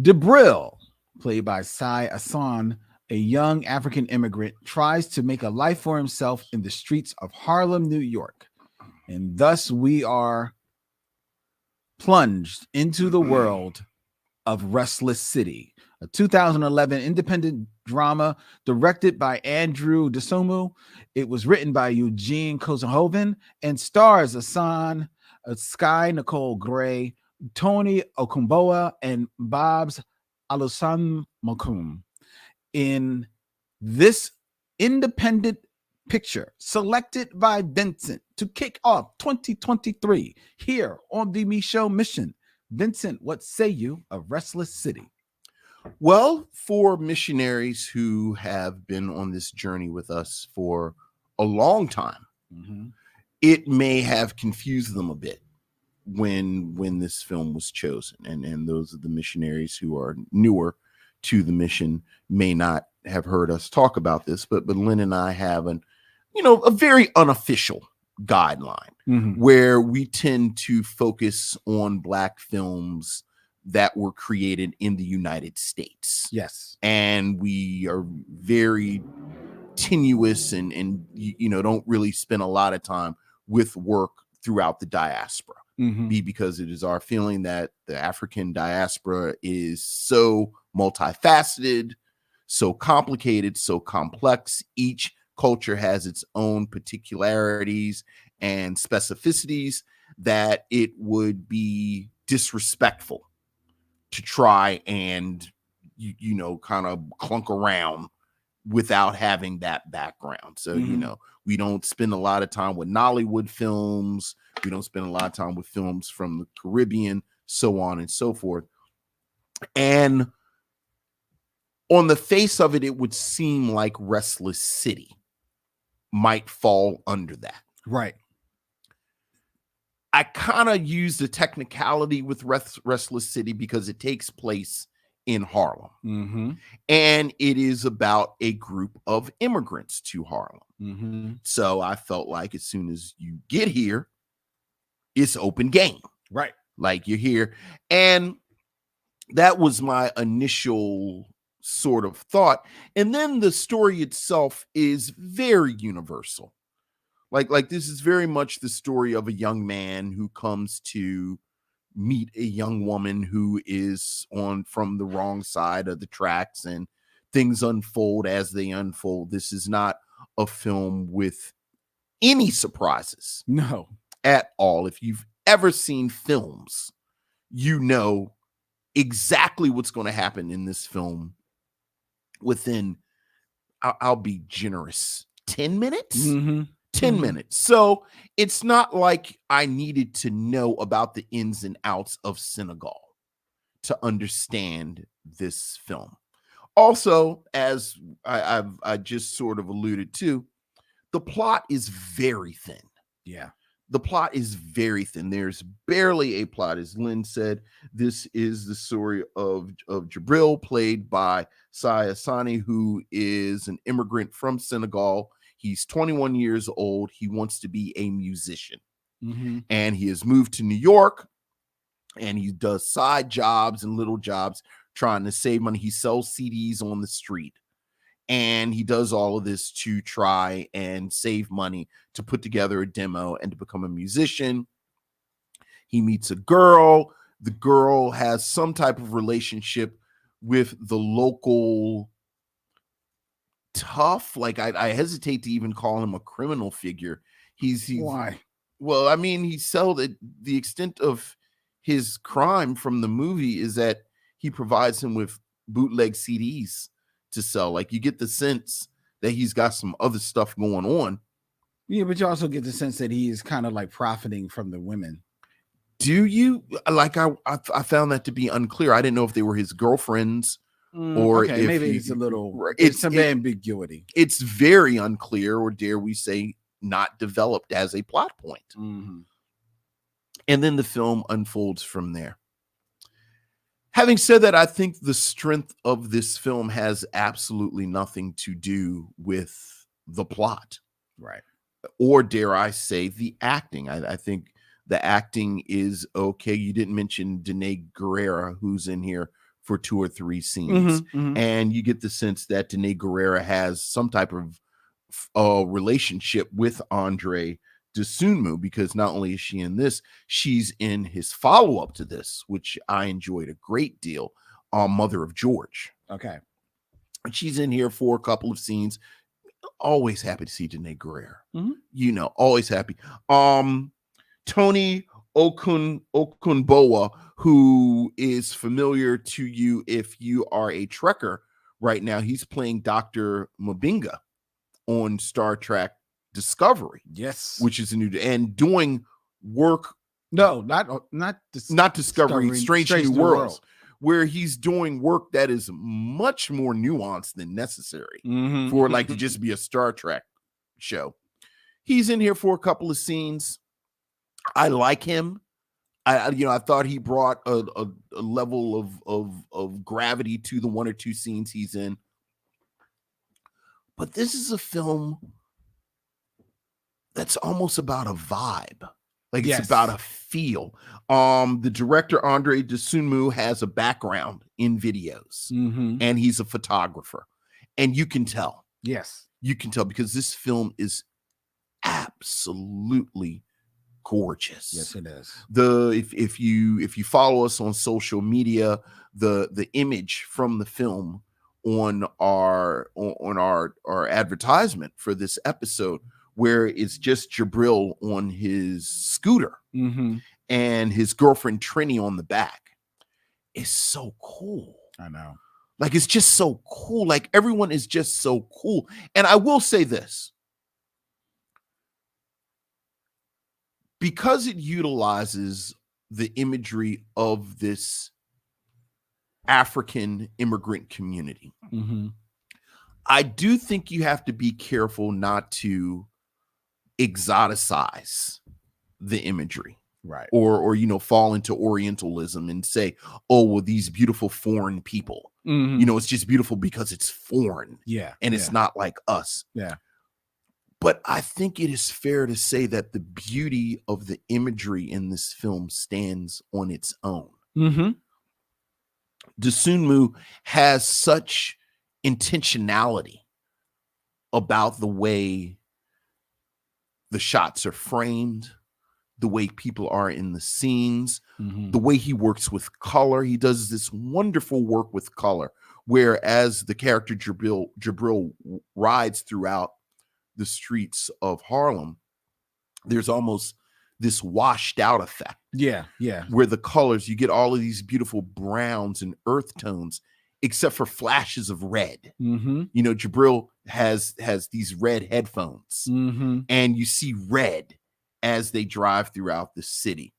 A: Debril, played by Sy Alassane, a young African immigrant, tries to make a life for himself in the streets of Harlem, New York. And thus we are plunged into the world of Restless City, a 2011 independent drama directed by Andrew Dosunmu. It was written by Eugene Kozenhoven and stars Assan, Sky Nicole Gray, Tony Okumboa, and Babs Alusanmakum. In this independent picture selected by Vincent to kick off 2023 here on the Micheaux mission. Vincent, what say you of Restless City?
B: Well, for missionaries who have been on this journey with us for a long time, it may have confused them a bit when this film was chosen. And those of the missionaries who are newer to the mission may not have heard us talk about this, but Lynn and I have a very unofficial guideline where we tend to focus on Black films that were created in the United States.
A: Yes. And
B: we are very tenuous and don't really spend a lot of time with work throughout the diaspora. Because it is our feeling that the African diaspora is so multifaceted, so complicated, so complex. Each culture has its own particularities and specificities that it would be disrespectful to try and kind of clunk around without having that background. So we don't spend a lot of time with Nollywood films. We don't spend a lot of time with films from the Caribbean, so on and so forth. And on the face of it, it would seem like Restless City might fall under that.
A: Right.
B: I kind of use the technicality with Restless City because it takes place in Harlem. And it is about a group of immigrants to Harlem. So I felt like as soon as you get here, it's open game.
A: Right.
B: Like you're here. And that was my initial sort of thought. And then the story itself is very universal. Like this is very much the story of a young man who comes to meet a young woman who is on from the wrong side of the tracks, and things unfold as they unfold. This is not a film with any surprises.
A: No.
B: At all. If you've ever seen films, you know exactly what's going to happen in this film within, I'll be generous, 10 minutes?
A: Mm-hmm.
B: 10 minutes. So it's not like I needed to know about the ins and outs of Senegal to understand this film. Also, as I just sort of alluded to, the plot is very thin.
A: Yeah.
B: The plot is very thin. There's barely a plot. As Lynn said, this is the story of Jabril, played by Sy Alassane, who is an immigrant from Senegal. He's 21 years old. He wants to be a musician.
A: Mm-hmm.
B: And he has moved to New York, and he does side jobs and little jobs trying to save money. He sells CDs on the street. And he does all of this to try and save money to put together a demo and to become a musician. He meets a girl. The girl has some type of relationship with the local tough. Like I hesitate to even call him a criminal figure. He's
A: Why?
B: Well, I mean, he sold it. The extent of his crime from the movie is that he provides him with bootleg CDs to sell. Like, you get the sense that he's got some other stuff going on.
A: Yeah, but you also get the sense that he is kind of like profiting from the women.
B: Do you? Like, I found that to be unclear. I didn't know if they were his girlfriends or
A: okay,
B: if
A: maybe it's a little.
B: It's
A: some ambiguity.
B: It's very unclear, or dare we say, not developed as a plot point.
A: Mm-hmm.
B: And then the film unfolds from there. Having said that, I think the strength of this film has absolutely nothing to do with the plot.
A: Right.
B: Or dare I say, the acting. I think the acting is okay. You didn't mention Danae Guerrera, who's in here for 2 or 3 scenes.
A: Mm-hmm, mm-hmm.
B: And you get the sense that Danae Guerrera has some type of relationship with Andrew Dosunmu, because not only is she in this, she's in his follow-up to this, which I enjoyed a great deal, Mother of George.
A: Okay.
B: And she's in here for a couple of scenes. Always happy to see Danae Guerrera.
A: Mm-hmm.
B: You know, always happy. Tony Okunbowa, who is familiar to you if you are a Trekker right now. He's playing Dr. Mbenga on Star Trek Discovery.
A: Yes.
B: Which is a new, and doing work.
A: No, not
B: Discovery, Strange New Worlds, where he's doing work that is much more nuanced than necessary for like to just be a Star Trek show. He's in here for a couple of scenes. I like him. I thought he brought a level of gravity to the 1 or 2 scenes he's in. But this is a film that's almost about a vibe. Like,
A: yes.
B: It's about a feel. The director, Andrew Dosunmu, has a background in videos, and he's a photographer. And you can tell.
A: Yes.
B: You can tell, because this film is absolutely gorgeous.
A: Yes, it is.
B: If you follow us on social media, the image from the film on our advertisement for this episode, where it's just Jabril on his scooter and his girlfriend Trini on the back, is so cool.
A: I know.
B: Like, it's just so cool. Like, everyone is just so cool. And I will say this, because it utilizes the imagery of this African immigrant community, I do think you have to be careful not to exoticize the imagery,
A: right?
B: Or fall into Orientalism and say, oh, well, these beautiful foreign people, it's just beautiful because it's foreign, and it's not like us, But I think it is fair to say that the beauty of the imagery in this film stands on its own. Dosunmu has such intentionality about the way the shots are framed, the way people are in the scenes,
A: Mhm.
B: the way he works with color. He does this wonderful work with color, whereas the character Jabril rides throughout the streets of Harlem, there's almost this washed out effect.
A: Yeah.
B: Where the colors, you get all of these beautiful browns and earth tones, except for flashes of red.
A: Mm-hmm.
B: You know, Jabril has these red headphones,
A: Mm-hmm.
B: and you see red as they drive throughout the city.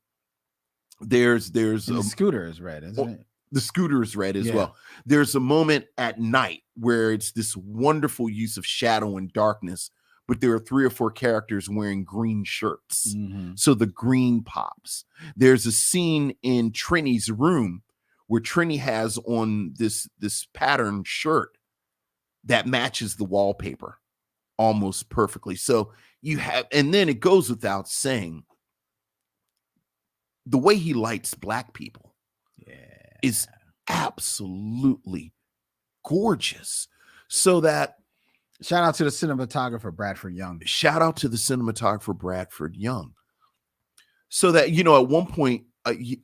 B: There's
A: the scooter is red, isn't it?
B: The scooter is red as well. There's a moment at night where it's this wonderful use of shadow and darkness, but there are 3 or 4 characters wearing green shirts.
A: Mm-hmm.
B: So the green pops. There's a scene in Trini's room where Trini has on this patterned shirt that matches the wallpaper almost perfectly. So you have, and then it goes without saying, the way he lights black people is absolutely gorgeous. So that,
A: shout out to the cinematographer Bradford Young.
B: Shout out to the cinematographer Bradford Young. So that, you know, at one point,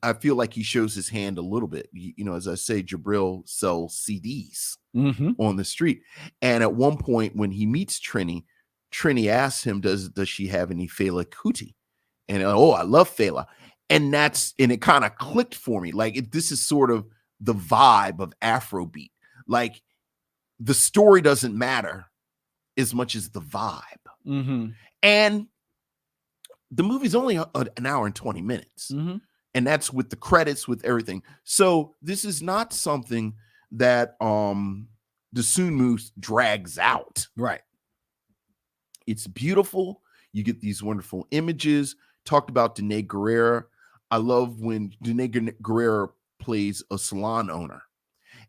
B: I feel like he shows his hand a little bit. You know, as I say, Jabril sells CDs on the street. And at one point when he meets Trini asks him, does she have any Fela Kuti? And I love Fela. And it kind of clicked for me. Like, this is sort of the vibe of Afrobeat. Like, the story doesn't matter as much as the vibe.
A: Mm-hmm.
B: And the movie's only an hour and 20 minutes.
A: Mm-hmm.
B: And that's with the credits, with everything. So this is not something that Dosunmu drags out.
A: Right.
B: It's beautiful. You get these wonderful images. Talked about Danae Guerrera. I love when Danae Guerrera plays a salon owner.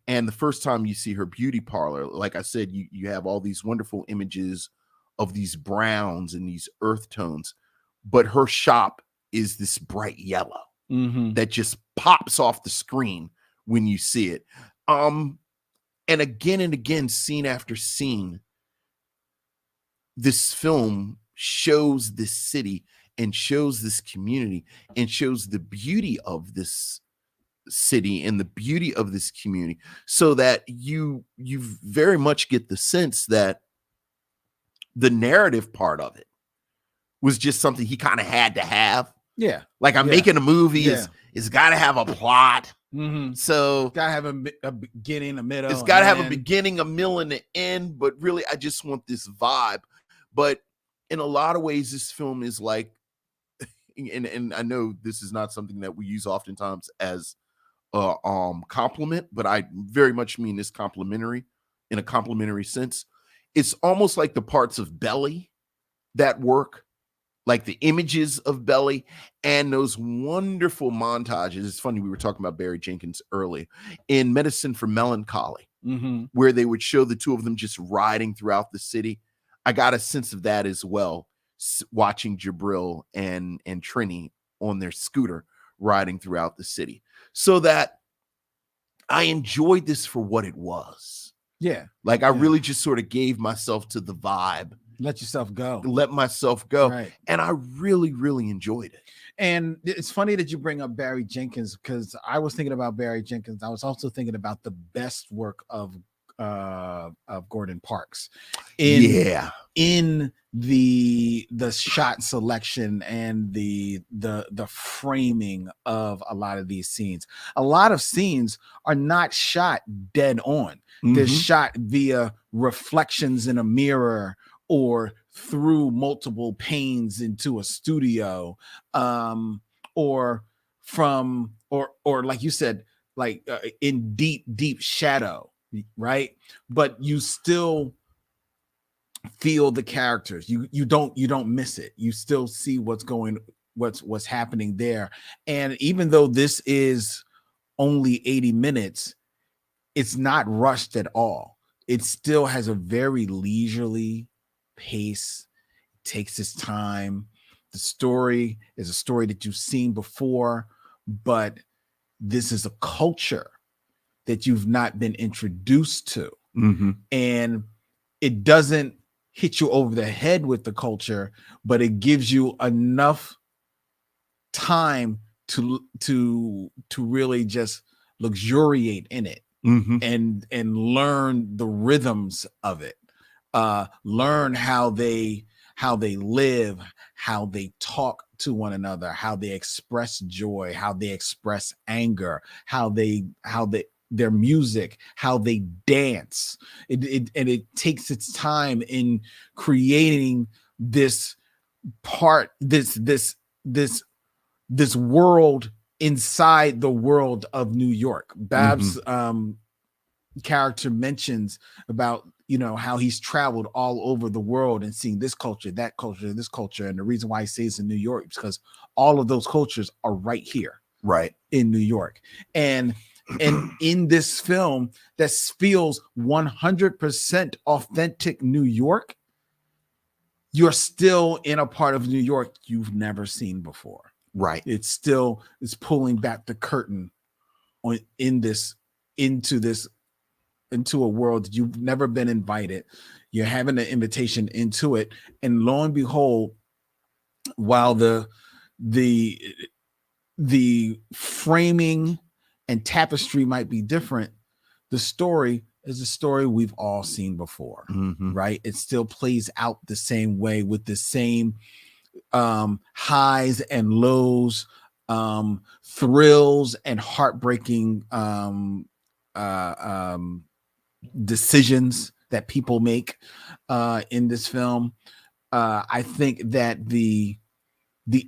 B: And the first time you see her beauty parlor, like I said, you have all these wonderful images of these browns and these earth tones. But her shop is this bright yellow that just pops off the screen when you see it. And again, scene after scene, this film shows this city and shows this community and shows the beauty of this city and the beauty of this community, so that you very much get the sense that the narrative part of it was just something he kind of had to have.
A: Yeah.
B: Like, I'm making a movie. It's got to have a plot.
A: Mm-hmm.
B: So
A: got to have a beginning, a middle.
B: It's got to have a beginning, a middle, and an end. But really, I just want this vibe. But in a lot of ways, this film is like, and I know this is not something that we use oftentimes as a compliment, but I very much mean this complimentary, in a complimentary sense. It's almost like the parts of Belly that work, like the images of Belly and those wonderful montages. It's funny, we were talking about Barry Jenkins early in Medicine for Melancholy, where they would show the two of them just riding throughout the city. I got a sense of that as well, watching Jabril and Trini on their scooter riding throughout the city. So that I enjoyed this for what it was.
A: Yeah.
B: Like, I really just sort of gave myself to the vibe.
A: Let myself go.
B: Right. And I really, really enjoyed it.
A: And it's funny that you bring up Barry Jenkins, because I was thinking about Barry Jenkins. I was also thinking about the best work of Gordon Parks in the shot selection and the framing of a lot of these scenes. A lot of scenes are not shot dead on. They're shot via reflections in a mirror or through multiple panes into a studio, or like you said, like in deep shadow, right? But you still feel the characters. You don't miss it. You still see what's happening there. And even though this is only 80 minutes, it's not rushed at all. It still has a very leisurely pace. It takes its time. The story is a story that you've seen before, but this is a culture that you've not been introduced to. And it doesn't hit you over the head with the culture, but it gives you enough time to really just luxuriate in it and learn the rhythms of it, learn how they live, how they talk to one another, how they express joy, how they express anger, how their music, how they dance. It takes its time in creating this world inside the world of New York. Babs character mentions about, you know, how he's traveled all over the world and seen this culture, that culture, this culture. And the reason why he stays in New York is because all of those cultures are right here,
B: right
A: in New York. And in this film that feels 100% authentic New York, you're still in a part of New York you've never seen before.
B: Right.
A: It's pulling back the curtain into a world that you've never been invited. You're having an invitation into it, and lo and behold, while the framing and tapestry might be different, the story is a story we've all seen before, right? It still plays out the same way with the same highs and lows, thrills and heartbreaking decisions that people make in this film. I think that the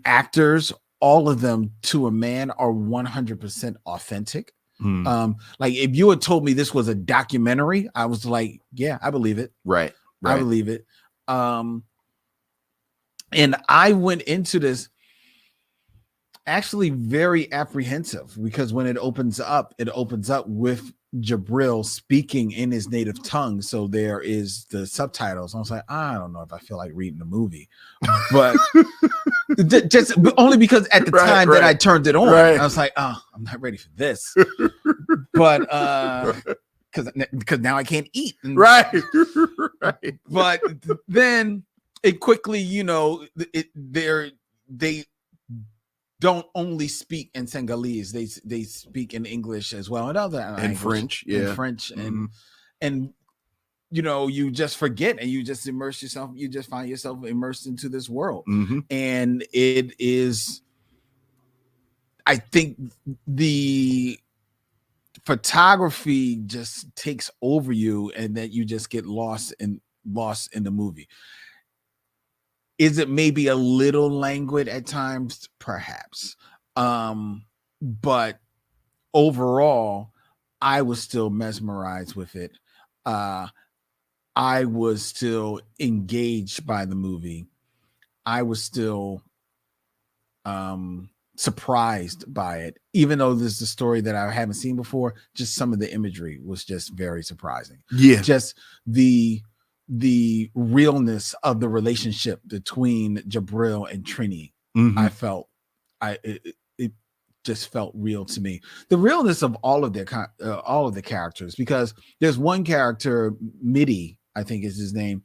A: actors, all of them to a man, are 100% authentic. Like if you had told me this was a documentary, I was like, yeah, I believe it.
B: Right.
A: I believe it. And I went into this actually very apprehensive, because when it opens up with Jabril speaking in his native tongue. So there is the subtitles. I was like, I don't know if I feel like reading the movie, but just only because at the time that I turned it on, I was like, oh, I'm not ready for this. But because now I can't eat.
B: Right.
A: But then it quickly, you know, they don't only speak in Senegalese, they speak in English as well, and other language,
B: French,
A: and you know, you just forget and you just immerse yourself. You just find yourself immersed into this world, and it is. I think the photography just takes over you, and that you just get lost in the movie. Is it maybe a little languid at times? Perhaps. But overall, I was still mesmerized with it. I was still engaged by the movie. I was still surprised by it, even though this is a story that I haven't seen before. Just some of the imagery was just very surprising.
B: Yeah.
A: Just the realness of the relationship between Jabril and Trini. I felt it just felt real to me. The realness of all of the characters, because there's one character, Midi, I think is his name,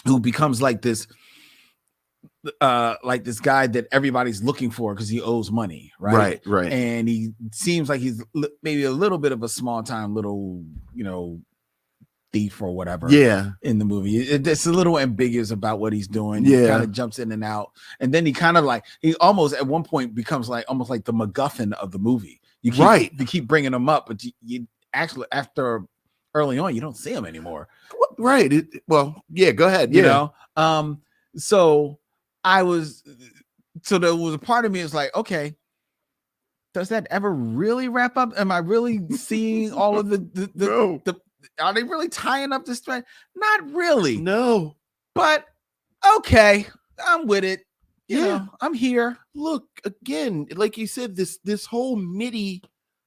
A: who becomes like this guy that everybody's looking for because he owes money, right? And he seems like he's maybe a little bit of a small time little, you know, thief or whatever in the movie. It's a little ambiguous about what he's doing. He kind of jumps in and out, and then he almost at one point becomes almost like the MacGuffin of the movie. You keep bringing him up, but you actually, after early on, you don't see him anymore.
B: Go ahead.
A: You know, so there was a part of me is like, okay, does that ever really wrap up? Am I really seeing all of the are they really tying up this thread? Not really.
B: No.
A: But okay, I'm with it. You know, I'm here.
B: Look, again, like you said, this whole Midi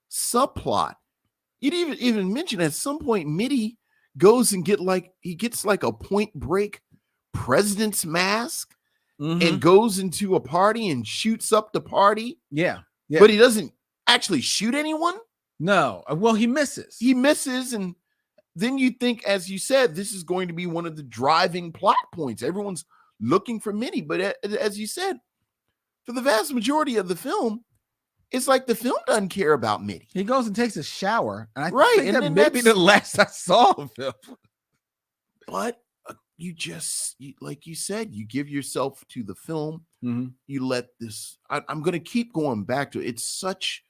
B: subplot. You didn't even mention at some point Midi goes and gets like a Point Break president's mask and goes into a party and shoots up the party.
A: Yeah.
B: But he doesn't actually shoot anyone.
A: No. Well, he misses.
B: He misses, and then you think, as you said, this is going to be one of the driving plot points. Everyone's looking for Minnie, but as you said, for the vast majority of the film, it's like the film doesn't care about Minnie.
A: He goes and takes a shower, and I
B: Right,
A: think
B: and
A: that
B: then
A: maybe the last I saw of him.
B: But like you said, you give yourself to the film. You let this. I'm going to keep going back to it. It's such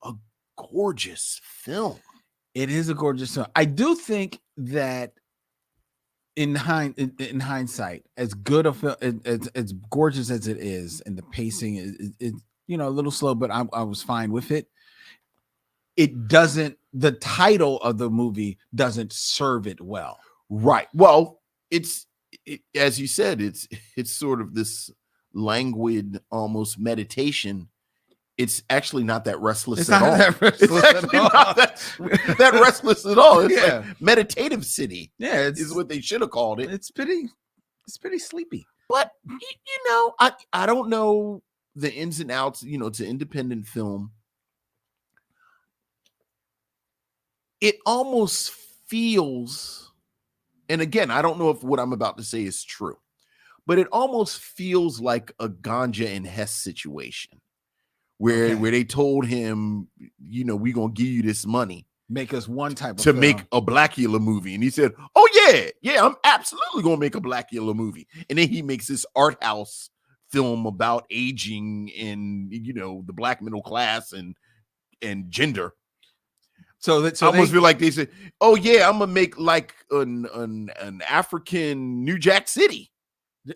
B: a gorgeous film.
A: It is a gorgeous film. I do think that in hindsight, as good a film, as gorgeous as it is, and the pacing is a little slow, but I was fine with it. It doesn't. The title of the movie doesn't serve it well.
B: Right. Well, as you said, it's sort of this languid, almost meditation. It's actually not that restless at all. It's actually not that restless at all. It's like Meditative City.
A: Yeah,
B: is what they should have called it.
A: It's pretty sleepy.
B: But I don't know the ins and outs. It's an independent film. It almost feels. And again, I don't know if what I'm about to say is true, but it almost feels like a Ganja and Hess situation where they told him, we're going to give you this money.
A: Make us one type of
B: to
A: film.
B: Make a Blackula movie. And he said, oh yeah, I'm absolutely going to make a Blackula movie. And then he makes this art house film about aging and, the black middle class and gender.
A: So
B: I almost feel like they said, "Oh yeah, I'm gonna make like an African New Jack City,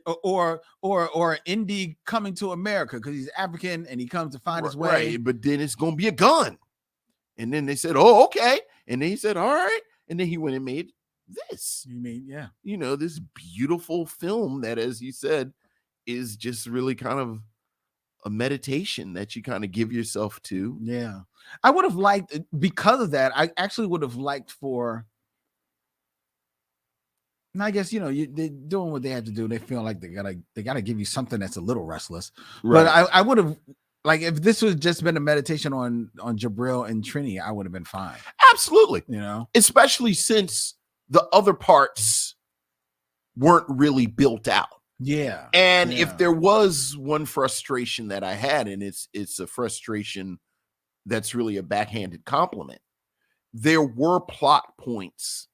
A: or an indie coming to America because he's African and he comes to find his way."
B: Right, but then it's gonna be a gun, and then they said, "Oh, okay," and then he said, "All right," and then he went and made this.
A: You mean, yeah,
B: this beautiful film that, as you said, is just really kind of a meditation that you kind of give yourself to.
A: Yeah. I would have liked, because of that, I actually would have liked for, and I guess, they're doing what they have to do. They feel like they gotta give you something that's a little restless. Right. But I would have, like, if this was just been a meditation on Jabril and Trini, I would have been fine.
B: Absolutely. Especially since the other parts weren't really built out.
A: Yeah.
B: And if there was one frustration that I had, and it's a frustration that's really a backhanded compliment, there were plot points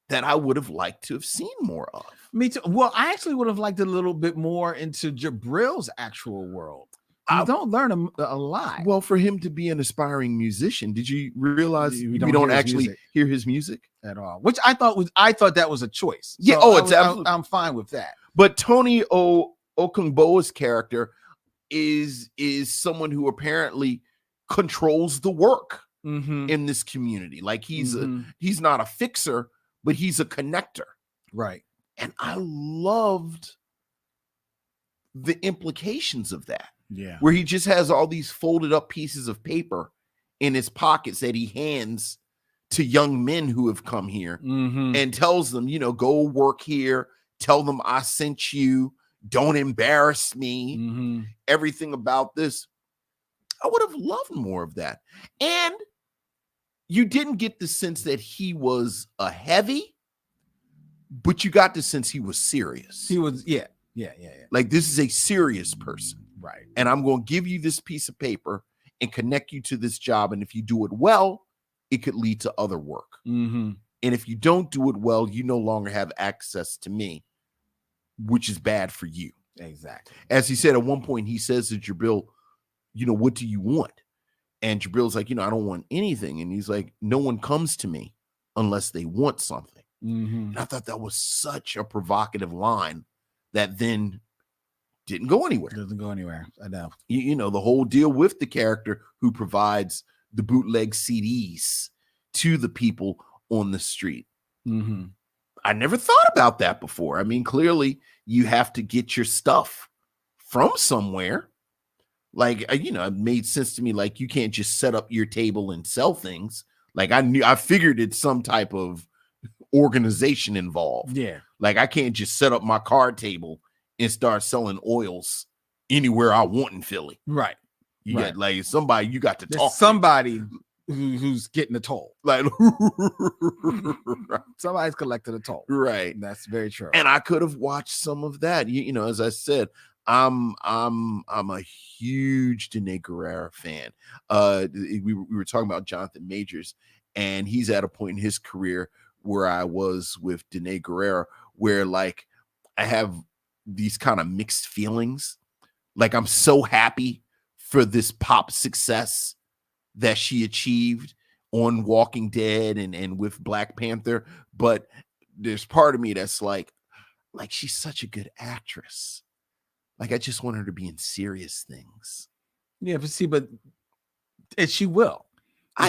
B: that I would have liked to have seen more of.
A: Me too. Well, I actually would have liked a little bit more into Jabril's actual world. You don't learn a lot.
B: Well, for him to be an aspiring musician, did you realize we don't actually hear his music
A: at all? Which I thought that was a choice.
B: Yeah.
A: So I'm fine with that.
B: But Tony Okungboa's character is someone who apparently controls the work in this community. Like he's not a fixer, but he's a connector.
A: Right.
B: And I loved the implications of that.
A: Yeah.
B: Where he just has all these folded up pieces of paper in his pockets that he hands to young men who have come here and tells them, go work here. Tell them I sent you. Don't embarrass me. Everything about this. I would have loved more of that. And you didn't get the sense that he was a heavy, but you got the sense he was serious.
A: He was, yeah.
B: Like, this is a serious person.
A: Right.
B: And I'm going to give you this piece of paper and connect you to this job. And if you do it well, it could lead to other work. And if you don't do it well, you no longer have access to me, which is bad for you.
A: Exactly.
B: As he said at one point, he says to Jabril, what do you want? And Jabril's like, I don't want anything. And he's like, no one comes to me unless they want something. And I thought that was such a provocative line that then didn't go anywhere.
A: Doesn't go anywhere. I know.
B: The whole deal with the character who provides the bootleg CDs to the people on the street. I never thought about that before. I mean, clearly you have to get your stuff from somewhere. Like, it made sense to me. Like, you can't just set up your table and sell things. Like, I figured it's some type of organization involved.
A: Yeah.
B: Like, I can't just set up my card table and start selling oils anywhere I want in Philly.
A: Right.
B: You got like somebody you got to talk
A: somebody
B: to.
A: who's getting the toll.
B: Like,
A: Somebody's collecting a toll.
B: right.
A: That's very true.
B: And I could have watched some of that. You know, as I said, I'm a huge Dene Guerrero fan. We were talking about Jonathan Majors, and he's at a point in his career where I was with Dene Guerrero, where like I have these kind of mixed feelings. Like, I'm so happy for this pop success that she achieved on Walking Dead and with Black Panther, but there's part of me that's like she's such a good actress. Like, I just want her to be in serious things.
A: Yeah, but and she will.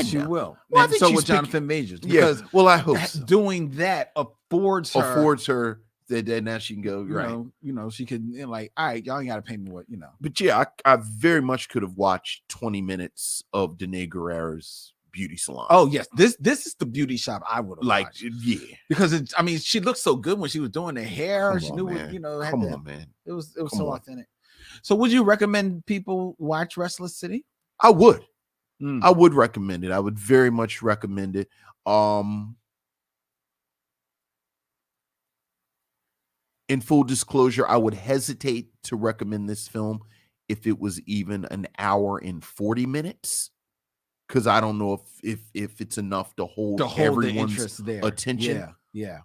A: She will.
B: Well,
A: and so with Jonathan Majors.
B: Because well, I hope so.
A: Doing that affords her
B: that now she can go, right.
A: You know, she could, like, all right, y'all ain't gotta pay me what,
B: But yeah, I very much could have watched 20 minutes of Dene Guerrero's beauty salon.
A: Oh yes, this is the beauty shop I would have
B: watched. Yeah,
A: because she looked so good when she was doing the hair. She knew
B: man. Man.
A: It was so authentic. So would you recommend people watch Restless City?
B: I would. I would recommend it. I would very much recommend it. In full disclosure, I would hesitate to recommend this film if it was even an hour and 40 minutes, because I don't know if it's enough to hold everyone's attention.
A: Yeah.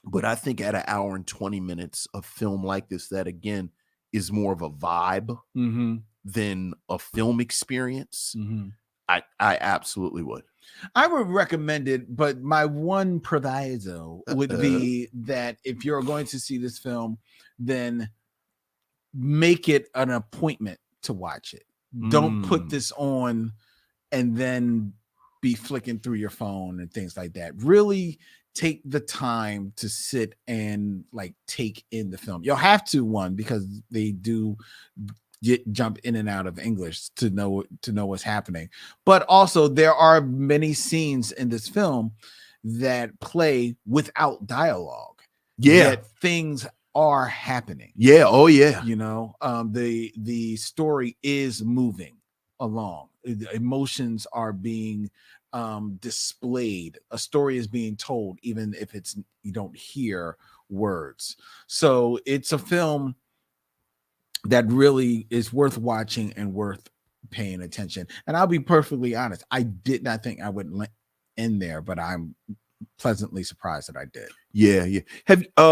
B: But I think at an hour and 20 minutes, a film like this, that again is more of a vibe than a film experience. I absolutely would.
A: I would recommend it, but my one proviso would be that if you're going to see this film, then make it an appointment to watch it. Don't put this on and then be flicking through your phone and things like that. Really take the time to sit and like take in the film. You'll have to, because they do jump in and out of English to know what's happening, but also there are many scenes in this film that play without dialogue. Yet things are happening.
B: Oh yeah.
A: The story is moving along. The emotions are being displayed. A story is being told, even if you don't hear words. So it's a film that really is worth watching and worth paying attention. And I'll be perfectly honest, I did not think I would end there, but I'm pleasantly surprised that I did.
B: Yeah.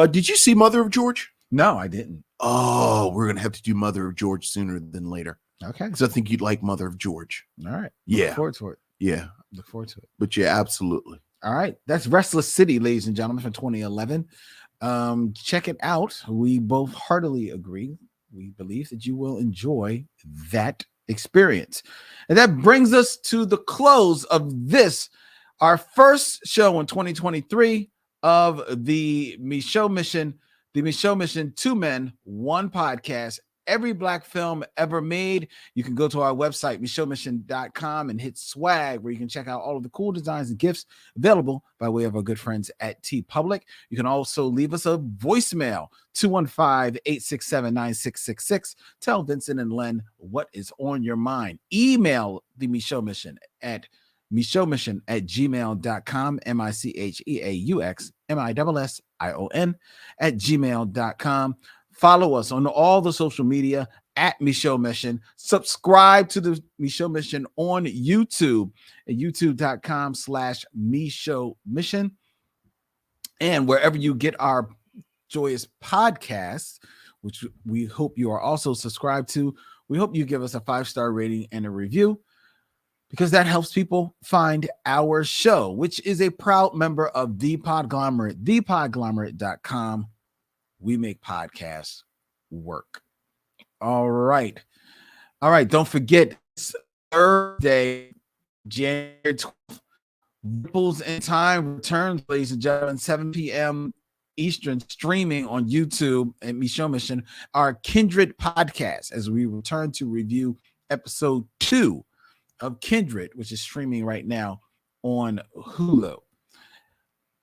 B: Did you see Mother of George?
A: No, I didn't.
B: Oh, we're gonna have to do Mother of George sooner than later.
A: Okay,
B: because I think you'd like Mother of George.
A: All right.
B: Yeah.
A: Look forward to it.
B: Yeah.
A: Look forward to it.
B: But yeah, absolutely.
A: All right. That's Restless City, ladies and gentlemen, from 2011. Check it out. We both heartily agree. We believe that you will enjoy that experience. And that brings us to the close of this, our first show in 2023 of the Micheaux Mission, the Micheaux Mission 2 Men, 1 podcast. Every Black film ever made. You can go to our website, MicheauxMission.com, and hit swag, where you can check out all of the cool designs and gifts available by way of our good friends at TeePublic. You can also leave us a voicemail, 215-867-9666. Tell Vincent and Len what is on your mind. Email the Micheaux Mission at MicheauxMission@gmail.com, MicheauxMission@gmail.com. Follow us on all the social media at Micheaux Mission. Subscribe to the Micheaux Mission on YouTube at youtube.com/Micheaux Mission. And wherever you get our joyous podcasts, which we hope you are also subscribed to, we hope you give us a 5-star rating and a review, because that helps people find our show, which is a proud member of The Podglomerate, thepodglomerate.com. We make podcasts work. All right. Don't forget, Thursday, January 12th, Ripples in Time returns, ladies and gentlemen, 7 p.m. Eastern, streaming on YouTube and Micheaux Mission, our Kindred podcast, as we return to review episode 2 of Kindred, which is streaming right now on Hulu.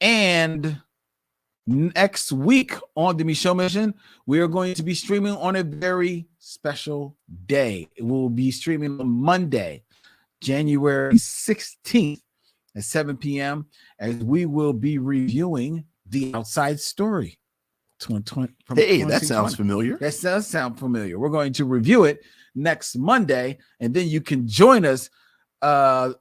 A: And next week on the Micheaux Mission, we are going to be streaming on a very special day. It will be streaming on Monday, January 16th at 7 p.m. as we will be reviewing The Outside Story.
B: Hey, that sounds familiar.
A: That does sound familiar. We're going to review it next Monday, and then you can join us on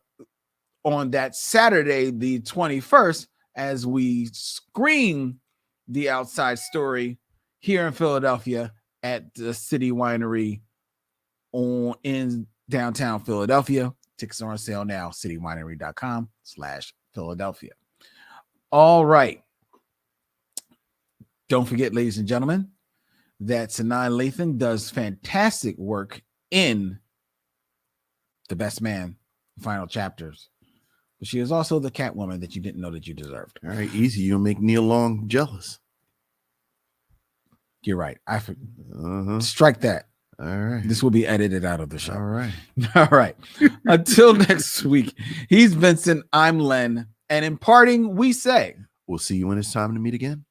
A: that Saturday, the 21st, as we screen The Outside Story here in Philadelphia at the City Winery in downtown Philadelphia. Tickets are on sale now, citywinery.com/Philadelphia. All right. Don't forget, ladies and gentlemen, that Sanaa Lathan does fantastic work in The Best Man, final chapters. But she is also the Catwoman that you didn't know that you deserved.
B: All right, easy. You'll make Neil Long jealous.
A: You're right. Strike that.
B: All right.
A: This will be edited out of the show.
B: All right.
A: All right. Until next week, he's Vincent, I'm Len. And in parting, we say,
B: we'll see you when it's time to meet again.